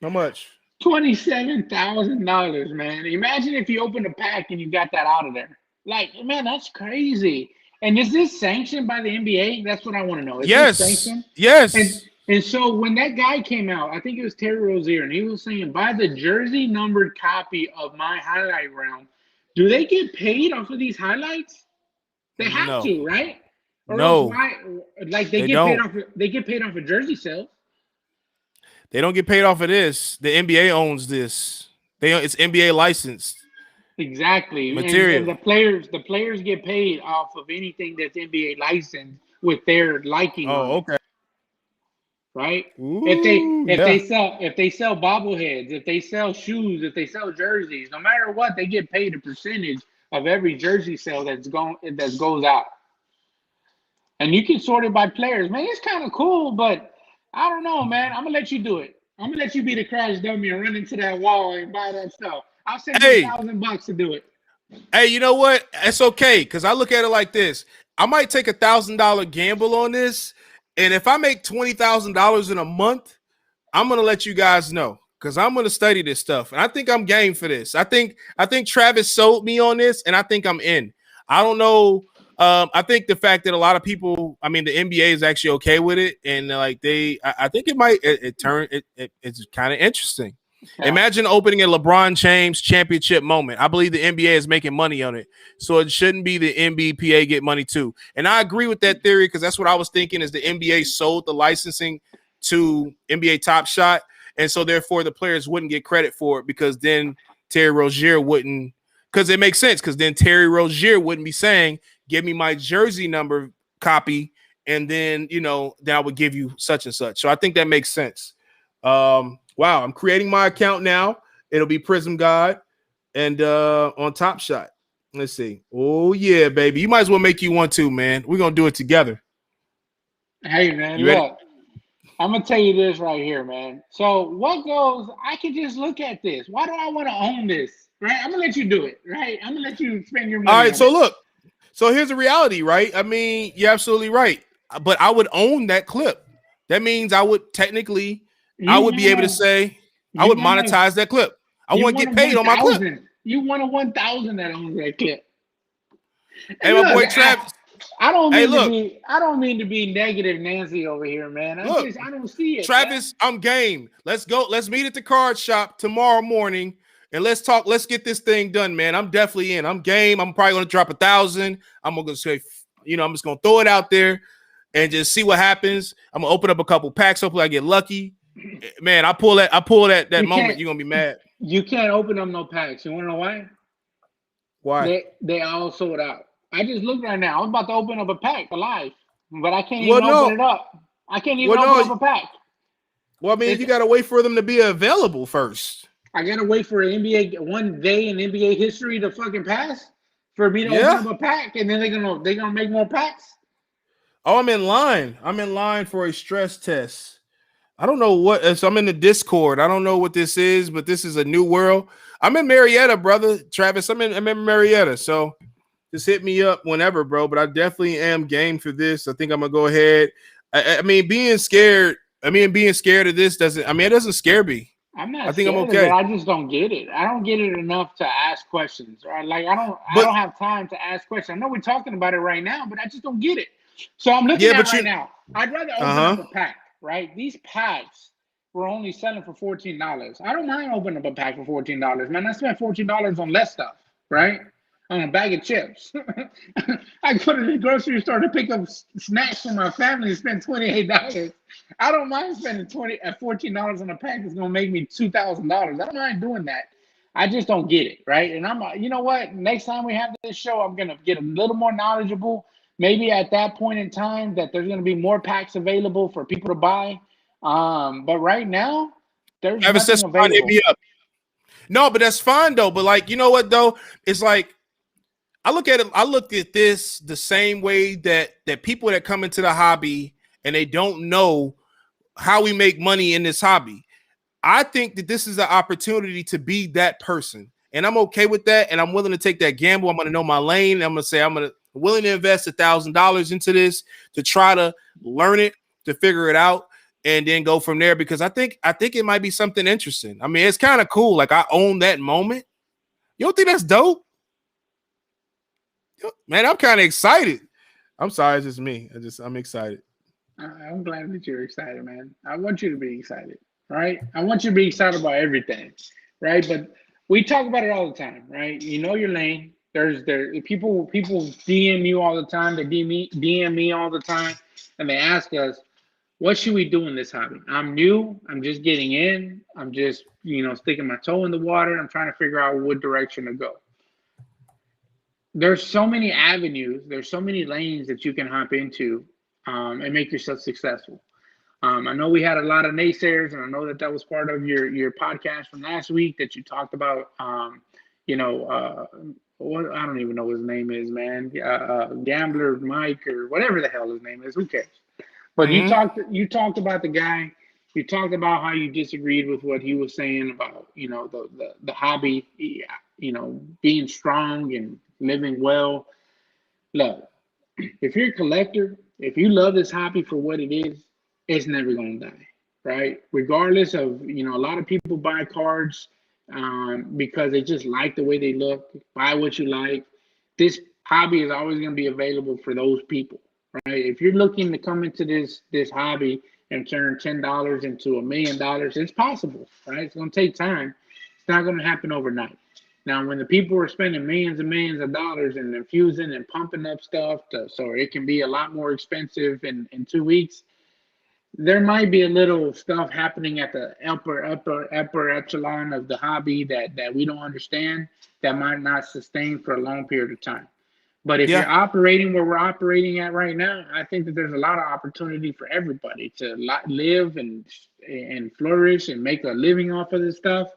How much? $27,000, man. Imagine if you opened a pack and you got that out of there. Like, man, that's crazy. And is this sanctioned by the NBA? That's what I want to know. Is this sanctioned? Yes. And so when that guy came out, I think it was Terry Rozier, and he was saying, buy the jersey numbered copy of my highlight round. Do they get paid off of these highlights? They have to, right? Or no. Like they get paid off of jersey sales. They don't get paid off of this. The NBA owns this. It's NBA licensed. Exactly. Material. And the players get paid off of anything that's NBA licensed with their liking. Oh, okay. Right? Ooh, if they sell bobbleheads, if they sell shoes, if they sell jerseys, no matter what, they get paid a percentage of every jersey sale that goes out. And you can sort it by players. Man, it's kind of cool, but I don't know, man. I'm gonna let you do it. I'm gonna let you be the crash dummy and run into that wall and buy that stuff. I'll send you $1,000 to do it. Hey, you know what? It's okay, because I look at it like this. I might take $1,000 gamble on this. And if I make $20,000 in a month, I'm gonna let you guys know because I'm gonna study this stuff, and I think I'm game for this. I think Travis sold me on this, and I think I'm in. I don't know. I think the fact that a lot of people, I mean, the NBA is actually okay with it, and like I think it might it's kind of interesting. Yeah. Imagine opening a LeBron James championship moment. I believe the NBA is making money on it. So it shouldn't be the NBPA get money too. And I agree with that theory because that's what I was thinking is the NBA sold the licensing to NBA Top Shot, and so therefore the players wouldn't get credit for it because then Terry Rozier wouldn't, because it makes sense because then Terry Rozier wouldn't be saying, "Give me my jersey number copy," and then then I would give you such and such. So I think that makes sense. Wow, I'm creating my account now. It'll be Prism God and on Top Shot. Let's see. Oh yeah, baby. You might as well make you one too, man. We're gonna do it together. Hey man, You ready? look, I'm gonna tell you this right here, man. So what goes? I can just look at this. Why do I want to own this? Right? I'm gonna let you do it. Right? I'm gonna let you spend your All money right. on So it. look. So here's the reality, right? I mean, you're absolutely right. But I would own that clip. That means I would technically, I You would be able to wanna, say, I you would wanna, monetize that clip. I you want to want get a paid on my clip. 1,000. You want a 1,000 that owns that clip. Hey, And my look, boy Travis. I don't Hey, mean to look, be I don't mean to be negative Nancy over here, man. look, I don't see it, man. Travis, I'm game. Let's go. Let's meet at the card shop tomorrow morning and let's talk. Let's get this thing done, man. I'm definitely in. I'm game. I'm probably gonna drop 1,000. I'm gonna say, I'm just gonna throw it out there and just see what happens. I'm gonna open up a couple packs. Hopefully, I get lucky. Man, I pull that You moment. can't You're gonna be mad. you can't open up no packs. You wanna know why? Why? They all sold out. I just looked right now. I'm about to open up a pack alive, but I can't Well, even open no. it up. I can't even Well, open no. up a pack. Well, I mean, It's you gotta wait for them to be available first. I gotta wait for an NBA one day in NBA history to fucking pass for me to open Yeah. up a pack, and then they're gonna make more packs. Oh, I'm in line. I'm in line for a stress test. I don't know what. So I'm in the Discord. I don't know what this is, but this is a new world. I'm in Marietta, brother. Travis, I'm in Marietta. So just hit me up whenever, bro. But I definitely am game for this. I think I'm gonna go ahead. I mean, being scared. I mean, being scared of this doesn't. I mean, it doesn't scare me. I'm I not think I'm scared of it. okay. I just don't get it. I don't get it enough to ask questions. Right? Like I But don't have time to ask questions. I know we're talking about it right now, but I just don't get it. So I'm looking yeah, at but right now. I'd rather open uh up huh. a pack. Right? These packs were only selling for $14. I don't mind opening up a pack for $14, man. I spent $14 on less stuff. Right? On a bag of chips. I go to the grocery store to pick up snacks for my family and spend $28. I don't mind spending $14 on a pack that's gonna make me $2,000. I don't mind doing that. I just don't get it, right? And you know what? Next time we have this show, I'm gonna get a little more knowledgeable. Maybe at that point in time, that there's gonna be more packs available for people to buy. But right now, there's Travis, nothing that's fine. Hit available. me up. No, but that's fine though. But like, you know what though? It's like I look at it. I look at this the same way that people that come into the hobby and they don't know how we make money in this hobby. I think that this is an opportunity to be that person, and I'm okay with that. And I'm willing to take that gamble. I'm going to know my lane. I'm going to say willing to invest $1,000 into this to try to learn it, to figure it out, and then go from there. Because I think it might be something interesting. I mean, it's kind of cool. Like I own that moment. You don't think that's dope? Man, I'm kind of excited. I'm sorry, it's just me. I'm excited. I'm glad that you're excited, man. I want you to be excited, right? I want you to be excited about everything, right? But we talk about it all the time, right? You know your lane. People DM you all the time. They DM me all the time, and they ask us, "What should we do in this hobby?" I'm new. I'm just getting in. I'm just sticking my toe in the water. I'm trying to figure out what direction to go. There's so many avenues. There's so many lanes that you can hop into and make yourself successful. I know we had a lot of naysayers, and I know that was part of your podcast from last week that you talked about. You know, what I don't even know what his name is, man. Gambler Mike or whatever the hell his name is. Who cares? But Mm-hmm. you talked about the guy. You talked about how you disagreed with what he was saying about the hobby. Being strong and living well. Look, if you're a collector, if you love this hobby for what it is, it's never gonna die, right? Regardless of a lot of people buy cards because they just like the way they look. Buy what you like. This hobby is always gonna be available for those people, right? If you're looking to come into this hobby and turn $10 into $1 million, it's possible, right? It's gonna take time. It's not gonna happen overnight. Now, when the people are spending millions and millions of dollars and infusing and pumping up stuff so it can be a lot more expensive in 2 weeks, there might be a little stuff happening at the upper echelon of the hobby that we don't understand that might not sustain for a long period of time. But if you're Yeah, operating where we're operating at right now, I think that there's a lot of opportunity for everybody to live and flourish and make a living off of this stuff.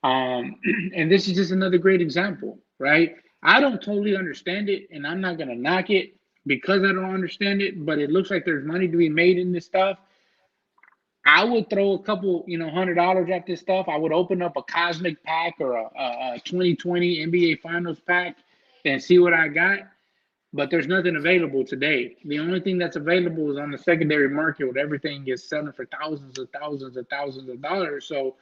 And this is just another great example, right? I don't totally understand it, and I'm not gonna knock it because I don't understand it. But it looks like there's money to be made in this stuff. I would throw a couple, $100 at this stuff. I would open up a cosmic pack or a 2020 NBA Finals pack and see what I got. But there's nothing available today. The only thing that's available is on the secondary market, where everything is selling for thousands and thousands and thousands of dollars. So,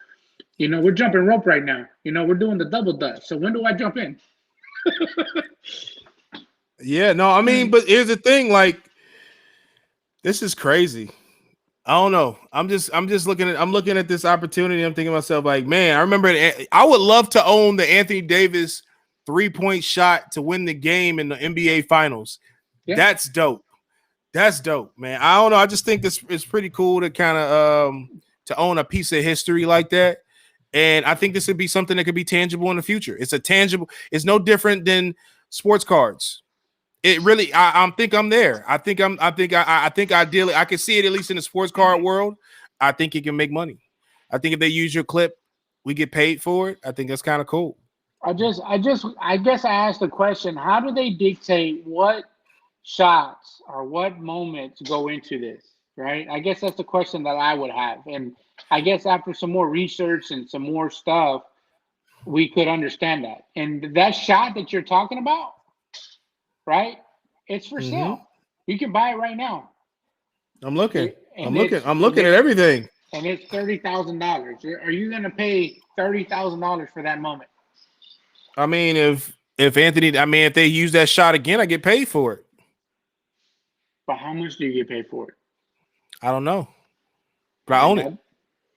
we're jumping rope right now. We're doing the double dutch. So when do I jump in? yeah. No, I mean, but here's the thing. Like, this is crazy. I don't know. I'm just looking at this opportunity. I'm thinking to myself, like, man, I remember I would love to own the Anthony Davis 3-point shot to win the game in the NBA Finals. Yeah, That's dope. That's dope, man. I don't know. I just think this is pretty cool to kind of to own a piece of history like that. And I think this would be something that could be tangible in the future. It's a tangible, it's no different than sports cards. It really, I think I'm there. I think ideally I can see it at least in the sports card world. I think it can make money. I think if they use your clip, we get paid for it. I think that's kind of cool. I guess I asked the question: how do they dictate what shots or what moments go into this? Right. I guess that's the question that I would have, and I guess after some more research and some more stuff, we could understand that. And that shot that you're talking about, right? It's for Mm-hmm. sale. You can buy it right now. I'm looking. And it's I'm and looking at it's everything. and it's $30,000. Are you going to pay $30,000 for that moment? I mean, if Anthony, I mean, if they use that shot again, I get paid for it. But how much do you get paid for it? I don't know, but I And own it.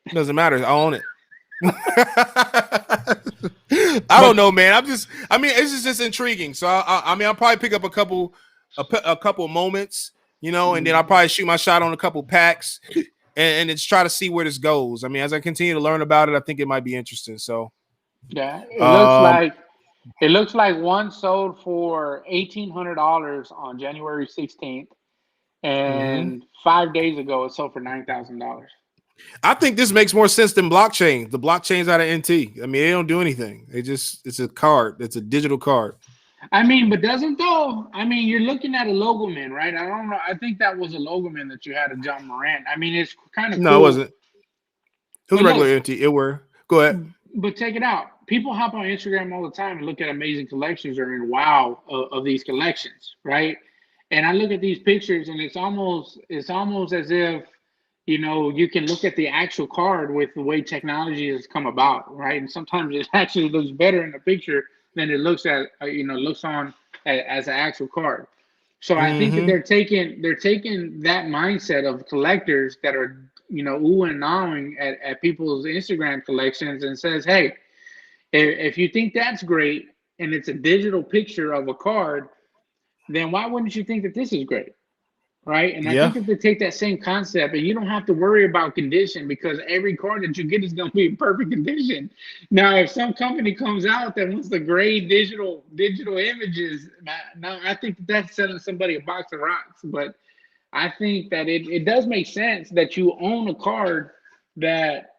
that, Doesn't matter. I own it. I don't but know, man. I mean, it's just intriguing. So I mean, I'll probably pick up a couple moments, and then I'll probably shoot my shot on a couple packs, and just try to see where this goes. I mean, as I continue to learn about it, I think it might be interesting. So, yeah, um, it looks like one sold for $1,800 on January 16th, mhm. and 5 days ago it sold for $9,000. I think this makes more sense than blockchain. The blockchains out of NT. I mean, they don't do anything. It's a card. It's a digital card. I mean, but doesn't though? I mean, you're looking at a logo man, right? I don't know. I think that was a logo man that you had of John Morant. I mean, it's kind of No, it cool. wasn't. It was But a regular look, NT. It were. Go ahead. but check it out. People hop on Instagram all the time and look at amazing collections or in wow of these collections, right? And I look at these pictures and it's almost as if you can look at the actual card with the way technology has come about, right? And sometimes it actually looks better in the picture than it looks at looks on as an actual card. So I think that Mm-hmm. they're taking that mindset of collectors that are ooh and ahhing at people's Instagram collections and says, hey, if you think that's great and it's a digital picture of a card, then why wouldn't you think that this is great? Right. And I Yeah. think that they take that same concept and you don't have to worry about condition because every card that you get is going to be in perfect condition. Now, if some company comes out that wants to grade digital images, now I think that that's selling somebody a box of rocks. But I think that it does make sense that you own a card that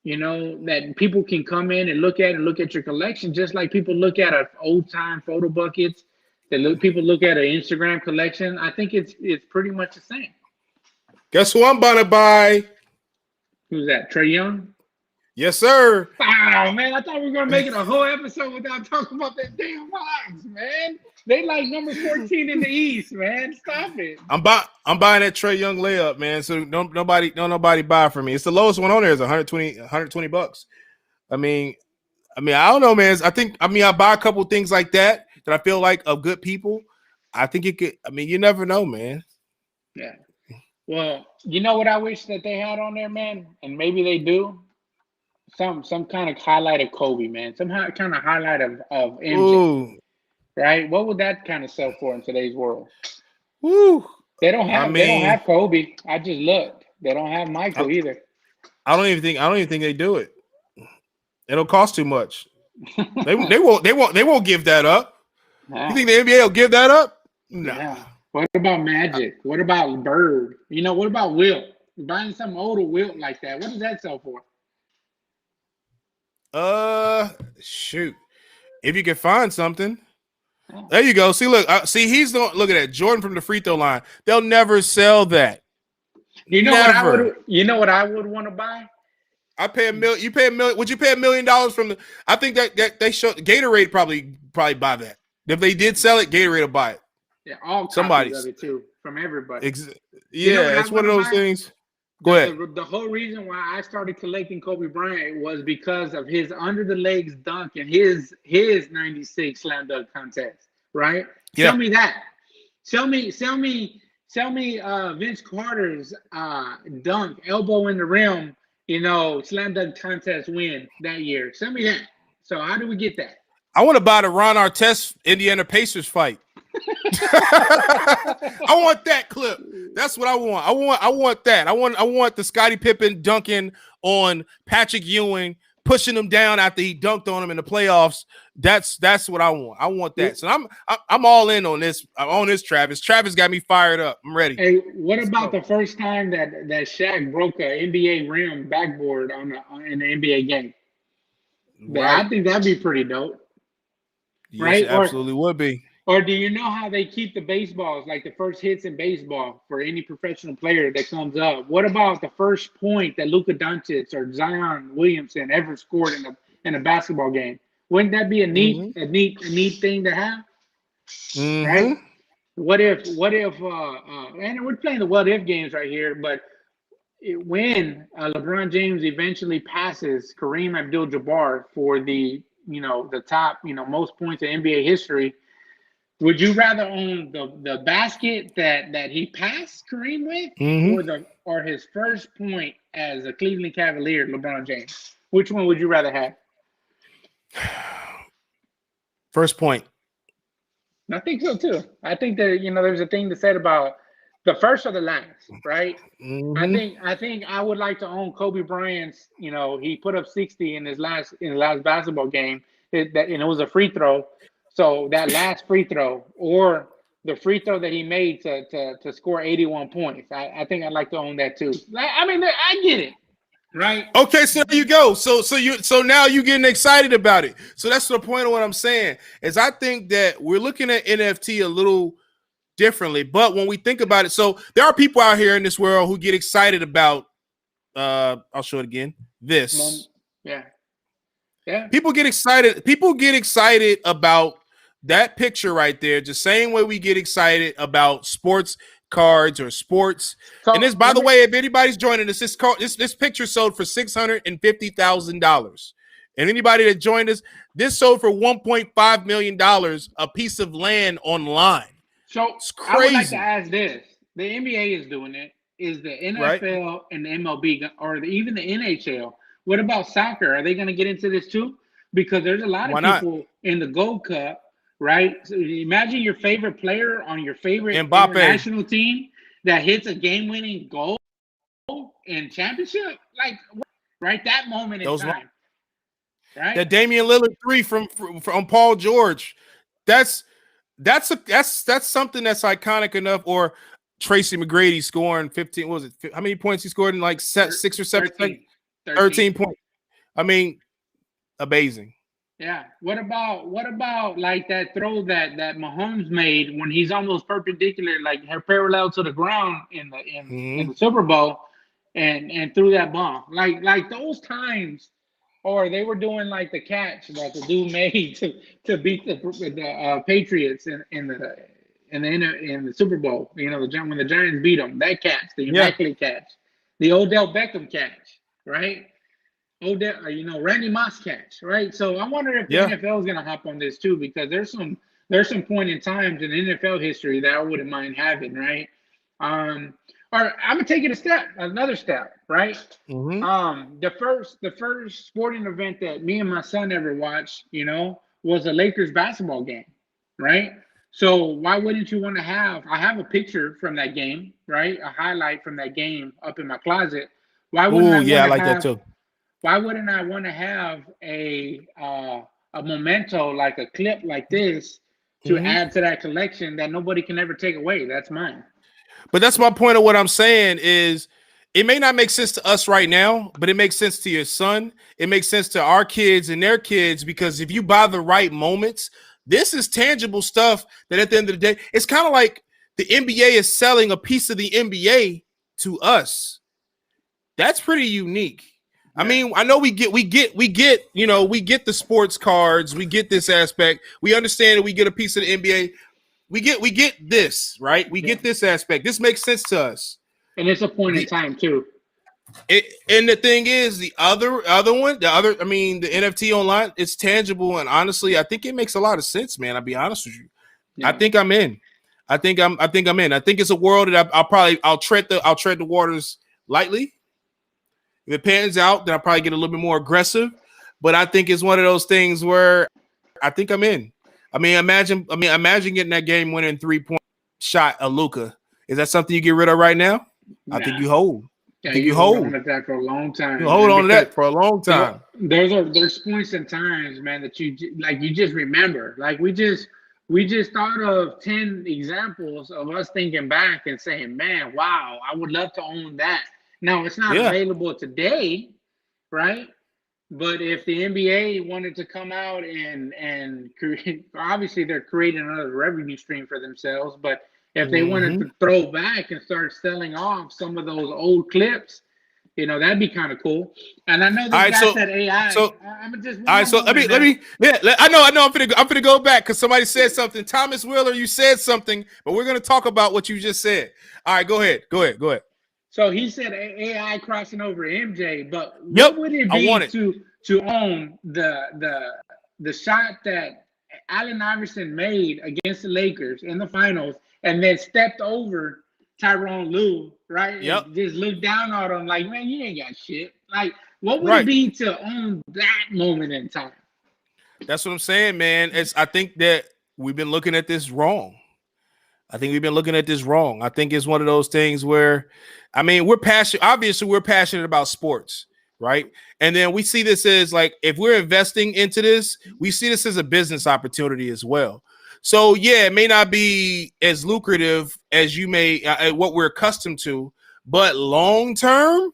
that people can come in and look at your collection, just like people look at a old time photo buckets. People look at an Instagram collection. I think it's pretty much the same. Guess who I'm about to buy? Who's that? Trey Young? Yes, sir. Oh man, I thought we were gonna make it a whole episode without talking about that damn Hawks, man. They like number 14 in the East, man. Stop it. I'm buying that Trey Young layup, man. So don't nobody buy for me. It's the lowest one on there is 120 bucks. I mean, I don't know, man. I buy a couple things like that I feel like of good people. I think it could. I mean, you never know, man. Yeah. Well, you know what I wish that they had on there, man, and maybe they do. Some kind of highlight of Kobe, man. Some kind of highlight of MJ, Ooh, right? What would that kind of sell for in today's world? woo. They don't I have mean, Kobe. I just looked. They don't have Michael either. I don't even think they do it. It'll cost too much. They won't give that up. You Yeah. think the NBA will give that up? Nah. Yeah. What about Magic? What about Bird? What about Wilt? Buying some older Wilt like that. What does that sell for? Shoot. If you can find something. Yeah. There you go. See, look, he's the look at that Jordan from the free throw line. They'll never sell that. Never. What I would want to buy? I pay $1 million. You pay $1 million. Would you pay $1 million from the? I think that they show Gatorade probably buy that. If they did sell it, Gatorade will buy it. Yeah, all copies Somebody's of it too, from everybody. Yeah, it's one of those things. Go ahead. The whole reason why I started collecting Kobe Bryant was because of his under the legs dunk and his 96 slam dunk contest, right? Yeah. Sell me that. Sell me Vince Carter's dunk, elbow in the rim, slam dunk contest win that year. Sell me that. So how do we get that? I want to buy the Ron Artest Indiana Pacers fight. I want that clip. That's what I want. I want that. I want the Scottie Pippen dunking on Patrick Ewing, pushing him down after he dunked on him in the playoffs. That's what I want. I want that. So I'm all in on this. I'm on this, Travis. Travis got me fired up. I'm ready. Hey, what about the first time that Shaq broke an NBA rim backboard in an NBA game? Right. I think that'd be pretty dope. Yes, right? It absolutely would be. Or do you know how they keep the baseballs, like the first hits in baseball for any professional player that comes up? What about the first point that Luka Doncic or Zion Williamson ever scored in a basketball game? Wouldn't that be a neat thing to have? Mm-hmm. Right? What if and we're playing the what if games right here, but when LeBron James eventually passes Kareem Abdul-Jabbar for the top most points in NBA history, would you rather own the basket that he passed Kareem with, or his first point as a Cleveland Cavalier, LeBron James? Which one would you rather have? First point. I think so too. I think that there's a thing to said about the first or the last, right? Mm-hmm. I think I would like to own Kobe Bryant's. He put up 60 in his last basketball game, and it was a free throw. So that last free throw, or the free throw that he made to score 81 points, I think I'd like to own that too. I get it, right? Okay, so there you go. So now you're getting excited about it. So that's the point of what I'm saying is I think that we're looking at NFT a little differently. But when we think about it, so there are people out here in this world who get excited about. I'll show it again. This. Yeah. People get excited. People get excited about that picture right there, the same way we get excited about sports cards or sports. So, and this, by the way, if anybody's joining us, this picture sold for $650,000. And anybody that joined us, this sold for $1.5 million, a piece of land online. So it's crazy. I would like to ask this: the NBA is doing it. Is the NFL and the MLB, or even the NHL? What about soccer? Are they going to get into this too? Because there's a lot of people in the Gold Cup. Right. So imagine your favorite player on your favorite international team that hits a game-winning goal in championship. Like, right, that moment in time. Right. The Damian Lillard 3 from Paul George. That's something that's iconic enough. Or Tracy McGrady scoring 15. What was it? How many points he scored in like 6 or 7? 13 points. I mean, amazing. Yeah. What about like that throw that Mahomes made when he's almost perpendicular, like parallel to the ground in the Super Bowl, and threw that bomb, like those times, or they were doing like the catch that the dude made to beat the Patriots in the Super Bowl. When the Giants beat them, that catch, the immaculate catch, the Odell Beckham catch, right? Randy Moss catch, right? So I wonder if the NFL is going to hop on this too, because there's some point in times in NFL history that I wouldn't mind having, right? Or I'm gonna take it another step, right? Mm-hmm. The first sporting event that me and my son ever watched, was a Lakers basketball game, right? So why wouldn't you want to have? I have a picture from that game, right? A highlight from that game up in my closet. Why wouldn't Oh I want yeah, I to like that have? too. Why wouldn't I want to have a memento like a clip like this to Hmm. add to that collection that nobody can ever take away? That's mine. But that's my point of what I'm saying is it may not make sense to us right now, but it makes sense to your son. It makes sense to our kids and their kids because if you buy the right moments, this is tangible stuff that at the end of the day, it's kind of like the NBA is selling a piece of the NBA to us. That's pretty unique. I Yeah. mean, I know we get the sports cards, we get this aspect. We understand that we get a piece of the NBA. We get this, right? We Yeah. get this aspect. This makes sense to us. And it's a point in The time too. and the thing is, the other one, I mean, the NFT online, it's tangible, and honestly, I think it makes a lot of sense, man. I'll be honest with you. I Yeah. think I'm in. I think I'm in. I think it's a world that I'll tread the waters lightly. If it pans out, then I'll probably get a little bit more aggressive. But I think it's one of those things where I think I'm in. Imagine getting that game winning 3 point shot of Luca. Is that something you get rid of right now? I think Nah. you hold. I Yeah, think you you hold on hold. to that for a long You time, hold man, on to because that for a long time. there's points and times, man, that like you just remember. Like we just thought of 10 examples of us thinking back and saying, "Man, wow, I would love to own that." Now it's not Yeah. available today, right? But if the NBA wanted to come out and create, obviously they're creating another revenue stream for themselves. But if they wanted Hmm. to throw back and start selling off some of those old clips, that'd be kind of cool. And I know All this right. guy So said AI. so I'm just all one right. more So let me moment, let man. me. Yeah. I know. I'm finna go back because somebody said something. Thomas Wheeler, you said something, but we're gonna talk about what you just said. All right. Go ahead. Go ahead. Go ahead. So he said AI crossing over MJ, but Yep. what would it I want be it. to own the shot that Allen Iverson made against the Lakers in the finals and then stepped over Tyrone Lue, right? Yep. And just looked down on him like, man, you ain't got shit. Like, what would it Right. be to own that moment in time? That's what I'm saying, man. I think that we've been looking at this wrong. I think we've been looking at this wrong. I think it's one of those things where, I mean, we're passionate. Obviously, we're passionate about sports, right? And then we see this as like, if we're investing into this, we see this as a business opportunity as well. So yeah, it may not be as lucrative as you may what we're accustomed to, but long term,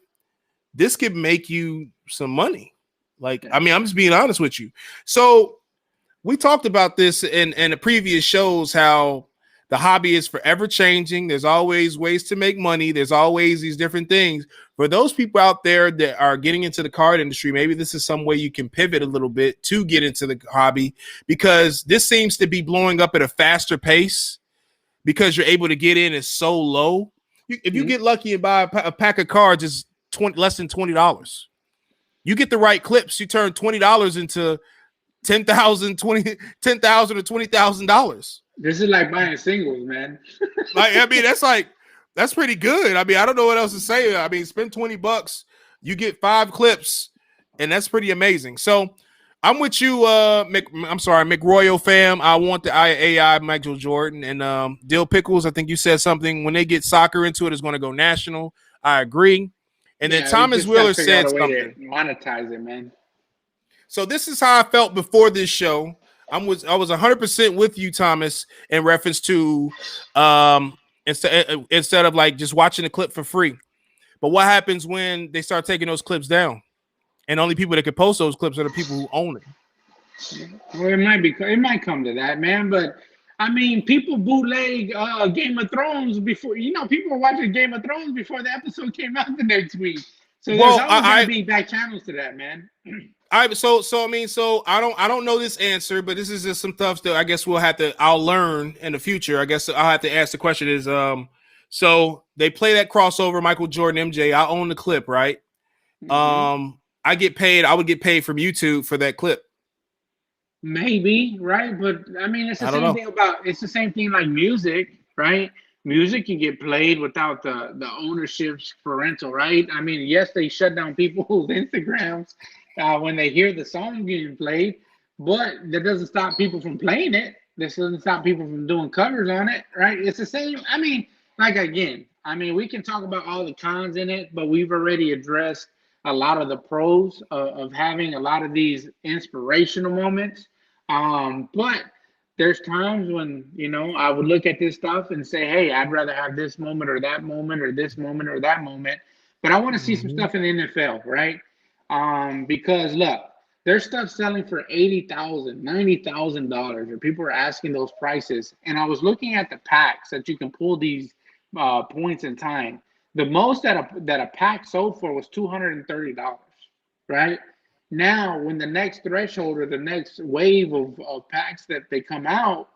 this could make you some money. Like, Yeah. I mean, I'm just being honest with you. So we talked about this in the previous shows how the hobby is forever changing. There's always ways to make money. There's always these different things. For those people out there that are getting into the card industry, maybe this is some way you can pivot a little bit to get into the hobby because this seems to be blowing up at a faster pace because you're able to get in is so low. If you Mhm. get lucky and buy a pack of cards, it's less than $20. You get the right clips, you turn $20 into 10,000 or $20,000. This is like buying singles, man. Like, I mean, that's pretty good. I mean, I don't know what else to say. I mean, spend $20, you get 5 clips, and that's pretty amazing. So I'm with you, I'm sorry, McRoyal fam. I want the AI Michael Jordan and Dill Pickles. I think you said something when they get soccer into it, it's going to go national. I agree. And then Yeah, we Thomas just got to Wheeler figure out said a way to something. monetize it, man. So this is how I felt before this show. I was 100% with you, Thomas, in reference to instead of like just watching the clip for free. But what happens when they start taking those clips down? And only people that can post those clips are the people who own it. Well, it might come to that, man. But I mean, people bootleg Game of Thrones before. People were watching Game of Thrones before the episode came out the next week. So there's Well, always gonna be back channels to that, man. I don't know this answer, but this is just some stuff that I guess I'll learn in the future. I guess I'll have to ask the question is so they play that crossover Michael Jordan MJ. I own the clip, right? Hmm. I would get paid from YouTube for that clip. Maybe, right? But I mean, I don't know. it's the same thing like music, right? Music can get played without the ownership's parental, right? I mean, yes, they shut down people's Instagrams when they hear the song getting played, but that doesn't stop people from playing it. This doesn't stop people from doing covers on it, right? It's the same. I mean, like again, I mean, we can talk about all the cons in it, but we've already addressed a lot of the pros of having a lot of these inspirational moments. But there's times when, I would look at this stuff and say, hey, I'd rather have this moment or that moment or this moment or that moment. But I want to see some Mm-hmm. stuff in the NFL, right? Because look, there's stuff selling for $80,000, $90,000, or people are asking those prices. And I was looking at the packs that you can pull these points in time. The most that a pack sold for was $230, right? Now, when the next threshold or the next wave of packs that they come out,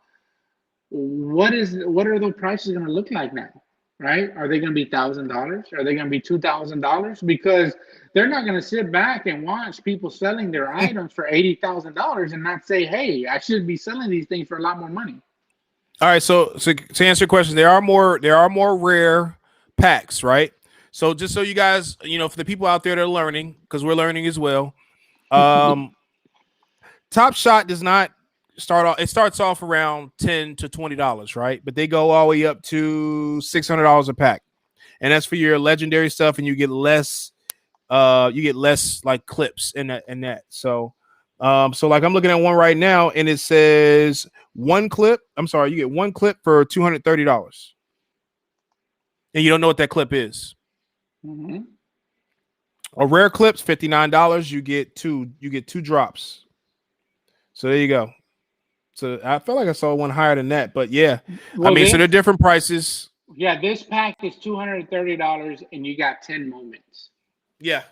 what are those prices going to look like now? Right? Are they going to be $1,000? Are they going to be $2,000? Because they're not going to sit back and watch people selling their items for $80,000 and not say, "Hey, I should be selling these things for a lot more money." All right, so to answer your question, there are more rare packs, right? So just so you guys, for the people out there that are learning, because we're learning as well, um, Top Shot does not start off. It starts off around $10 to $20, right? But they go all the way up to $600 a pack, and that's for your legendary stuff, and you get less. You get less like clips in that. So like I'm looking at one right now, and it says one clip. I'm sorry, you get one clip for $230, and you don't know what that clip is. Mm-hmm. A rare clip's $59. You get two. You get two drops. So there you go. So I felt like I saw one higher than that, but yeah, I Well, mean, so they're this different prices. yeah, this pack is $230, and you got 10 moments, Yeah,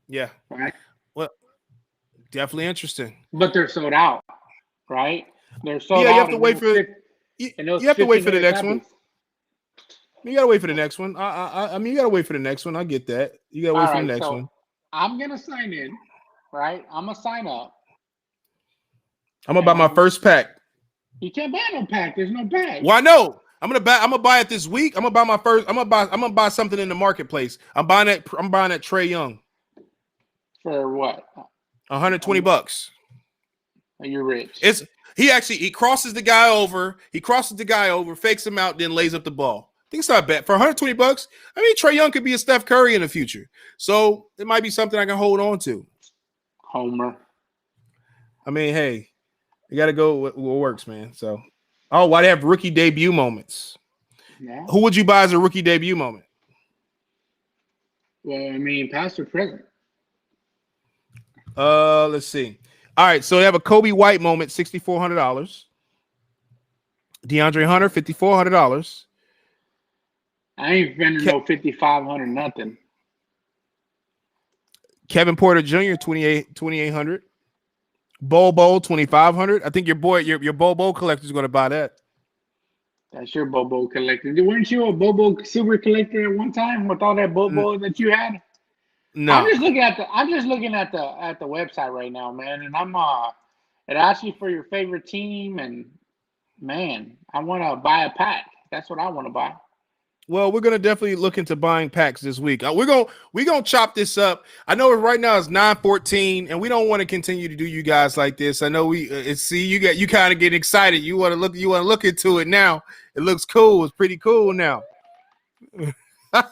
yeah. right? Well, definitely interesting. But they're sold out, right? They're sold Yeah, you have out to wait for you, in those you have to wait 50 for the minute next one. copies. You gotta wait for the next one. I mean, you gotta wait for the next one. I get that. You gotta All wait for the right, next so one. I'm gonna sign in, right? I'm gonna sign up, I'm gonna buy my and first pack. you can't buy no pack. There's no pack. Why no? I'm gonna buy it this week. I'm gonna buy my first. I'm gonna buy something in the marketplace. I'm buying that. I'm buying that Trey Young. For what? 120 Um, bucks. you're rich. It's he crosses the guy over. He crosses the guy over, fakes him out, then lays up the ball. I think it's not bad for 120 bucks. I mean, Trey Young could be a Steph Curry in the future, so it might be something I can hold on to. Homer. I mean, hey, you got to go what works, man. So, oh, why they have rookie debut moments? Yeah. Who would you buy as a rookie debut moment? Well, I mean, past or present. Let's see. All right, so they have a Kobe White moment, $6,400. DeAndre Hunter, $5,400. I ain't spending no 5,500 nothing. Kevin Porter Jr., 2,800. Bobo, 2,500. I think your boy, your Bobo collector is going to buy that. That's your Bobo collector. Weren't you a Bobo super collector at one time with all that Bobo that you had? I'm No. just looking at the website right now, man, and it asks you for your favorite team, and man, I want to buy a pack. That's what I want to buy. Well, we're gonna definitely look into buying packs this week. We're gonna chop this up. I know right now it's 9:14, and we don't want to continue to do you guys like this. I know you kind of get excited. You want to look into it now. It looks cool. It's pretty cool now. All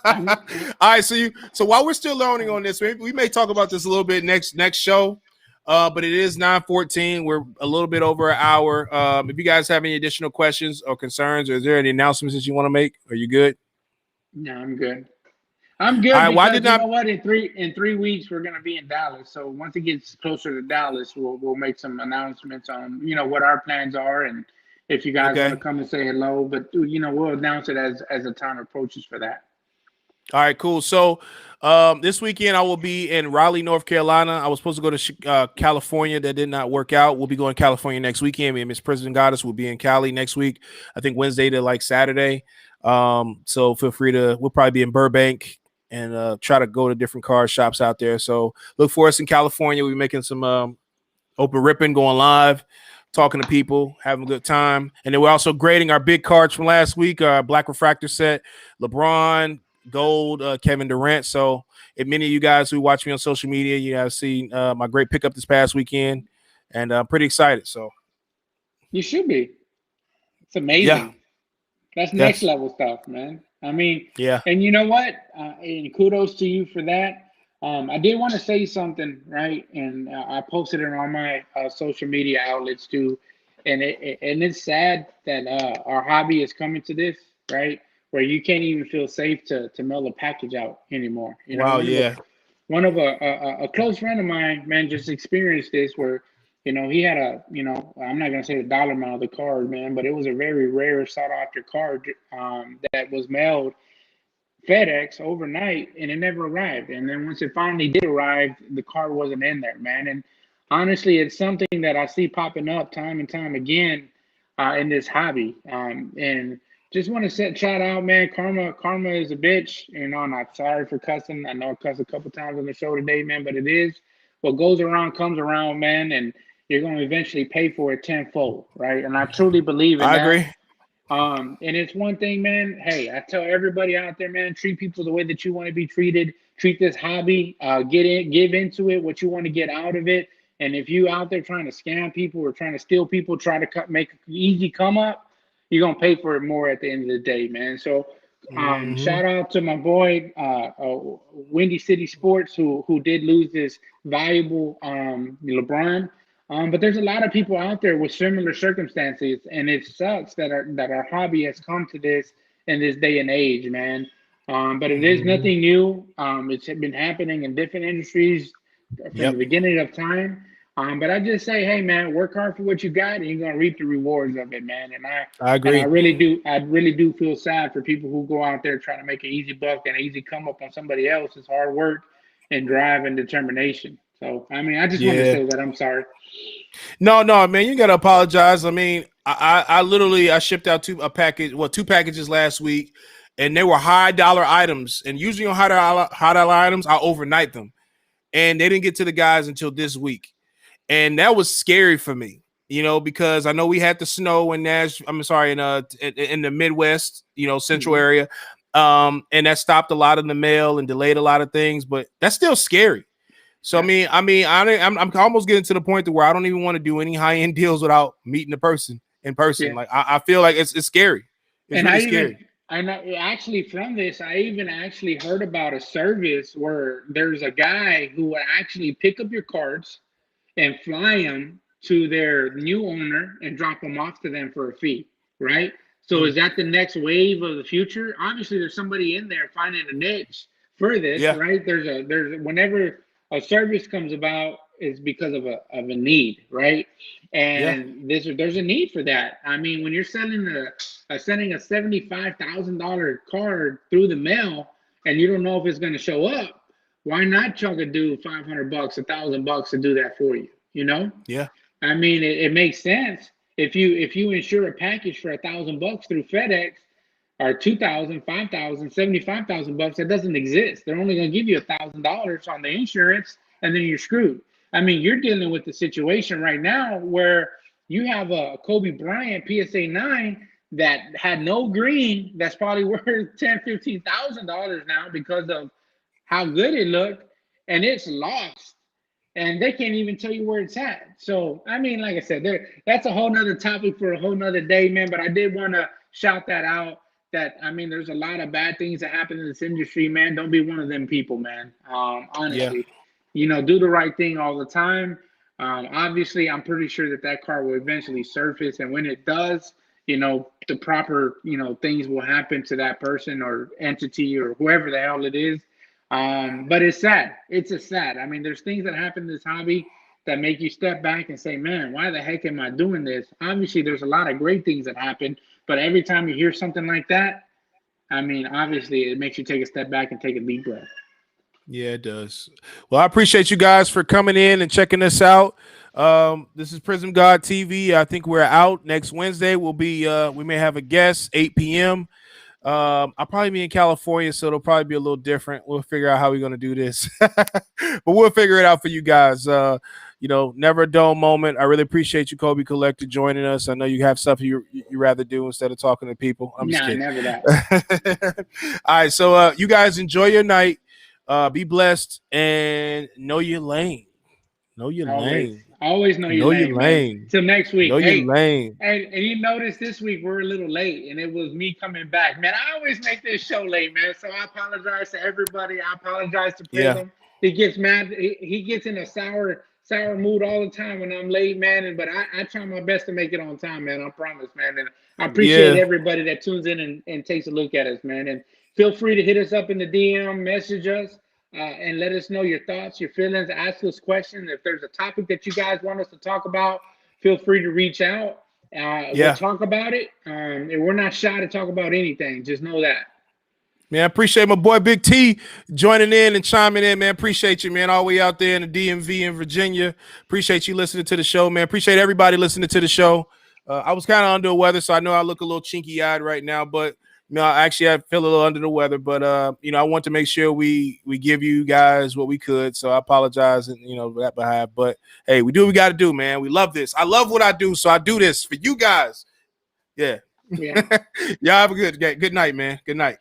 right, so while we're still learning on this, we may talk about this a little bit next show. But it is 9:14. We're a little bit over an hour. If you guys have any additional questions or concerns, or is there any announcements that you want to make? Are you good? No, I'm good. I'm good All right. Well, I because did you not. know what? In 3 weeks we're gonna be in Dallas. So once it gets closer to Dallas, we'll make some announcements on what our plans are and if you guys want to Okay. come and say hello. But we'll announce it as the time approaches for that. All right. Cool. So, this weekend I will be in Raleigh, North Carolina. I was supposed to go to California. That did not work out. We'll be going to California next weekend. Me and Miss President Goddess will be in Cali next week. I think Wednesday to like Saturday. So feel free to. We'll probably be in Burbank and try to go to different car shops out there. So look for us in California. We'll be making some open ripping, going live, talking to people, having a good time. And then we're also grading our big cards from last week, our Black Refractor set, LeBron, Gold, Kevin Durant. So if many of you guys who watch me on social media, you have seen my great pickup this past weekend, and I'm pretty excited. So You should be. It's Yeah. amazing. That's next Yes. level stuff, man. I mean, Yeah. and you know what? And kudos to you for that. I did want to say something, right? And I posted it on my social media outlets too. And it's sad that our hobby is coming to this, right? Where you can't even feel safe to mail a package out anymore. You know, Wow. Yeah. one of a close friend of mine, man, just experienced this where, he had I'm not gonna say the dollar amount of the card, man, but it was a very rare, sought after card that was mailed FedEx overnight, and it never arrived. And then once it finally did arrive, the card wasn't in there, man. And honestly, it's something that I see popping up time and time again in this hobby. And just want to set shout out, man. Karma is a bitch. I'm not sorry for cussing. I know I cussed a couple times on the show today, man, but it is what goes around comes around, man. And you're going to eventually pay for it tenfold, right? And I truly believe in I that. agree. And it's one thing, man. Hey, I tell everybody out there, man, treat people the way that you want to be treated. Treat this hobby, give into it what you want to get out of it. And if you out there trying to scam people or trying to steal people, try to make an easy come up, you're gonna pay for it more at the end of the day, man. So, Hmm. shout out to my boy, Windy City Sports, who did lose this valuable LeBron. But there's a lot of people out there with similar circumstances, and it sucks that our hobby has come to this in this day and age, man. But it is Hmm. nothing new. It's been happening in different industries from the Yep. beginning of time. But I just say, hey, man, work hard for what you got, and you're gonna reap the rewards of it, man. I And agree. I really do feel sad for people who go out there trying to make an easy buck and an easy come up on somebody else's hard work and drive and determination. So, I mean, I just wanted to Yeah. say that I'm sorry. No, no, man, you gotta apologize. I mean, I literally I shipped out two packages last week, and they were high dollar items. And usually on high dollar items, I overnight them, and they didn't get to the guys until this week, and that was scary for me. Because I know we had the snow in I'm sorry, in the Midwest, central Hmm. area, and that stopped a lot of the mail and delayed a lot of things. But that's still scary. So Yeah. I'm almost getting to the point to where I don't even want to do any high end deals without meeting the person in person. Yeah. Like I feel like it's scary. It's And really scary. I know actually from this, I even actually heard about a service where there's a guy who will actually pick up your cards and fly them to their new owner and drop them off to them for a fee, right? So Mm. is that the next wave of the future? Obviously, there's somebody in there finding a niche for this, Yeah, right? There's whenever a service comes about, it's because of a need, right? yeah, And there's a need for that. I mean, when you're sending a $75,000 card through the mail and you don't know if it's going to show up, why not chunk a dude $500, $1,000 to do that for you? You know, yeah, I mean, it makes sense if you insure a package for $1,000 through FedEx or 2,000, 5,000, 75,000 bucks. That doesn't exist. They're only going to give you $1,000 on the insurance, and then you're screwed. I mean, you're dealing with the situation right now where you have a Kobe Bryant PSA 9 that had no green. That's probably worth $10,000, $15,000 now because of how good it looked, and it's lost, and they can't even tell you where it's at. So, I mean, like I said, that's a whole nother topic for a whole nother day, man. But I did want to shout that out. That I mean, there's a lot of bad things that happen in this industry, man. Don't be one of them people, man. yeah, Honestly, do the right thing all the time. Obviously, I'm pretty sure that car will eventually surface, and when it does, the proper things will happen to that person or entity or whoever the hell it is. But it's sad. It's a sad. I mean, there's things that happen in this hobby that make you step back and say, man, why the heck am I doing this? Obviously, there's a lot of great things that happen, but every time you hear something like that, I mean, obviously, it makes you take a step back and take a deep breath. yeah. It does. Well, I appreciate you guys for coming in and checking us out. This is Prism God TV. I think we're out next Wednesday. We may have a guest 8 p.m. I'll probably be in California, so it'll probably be a little different. We'll figure out how we're gonna do this, but we'll figure it out for you guys. Never a dull moment. I really appreciate you, Kobe Collector, joining us. I know you have stuff you rather do instead of talking to people. I'm just Nah, kidding. never that. All right, so you guys enjoy your night. Be blessed and know your lane. Know your Always, lane. Always know your Know your lane, man. lane. Till next week. Know your Hey, lane. and you notice this week we're a little late, and it was me coming back. Man, I always make this show late, man. So I apologize to everybody. I apologize to Yeah. Prism. He gets mad. He gets in a sour mood all the time when I'm late, man. And but I try my best to make it on time, man. I promise, man. And I appreciate Yeah. everybody that tunes in and takes a look at us, man. And feel free to hit us up in the DM, message us, and let us know your thoughts, your feelings, ask us questions. If there's a topic that you guys want us to talk about, feel free to reach out. We'll Yeah. talk about it. And we're not shy to talk about anything. Just know that. Man, I appreciate my boy Big T joining in and chiming in, man. Appreciate you, man. All the way out there in the DMV in Virginia. Appreciate you listening to the show, man. Appreciate everybody listening to the show. I was kind of under the weather, so I know I look a little chinky-eyed right now, but I feel a little under the weather. But I want to make sure we give you guys what we could. So I apologize, and that behalf. But hey, we do what we got to do, man. We love this. I love what I do, so I do this for you guys. Yeah. Yeah. Y'all have a good night, man. Good night.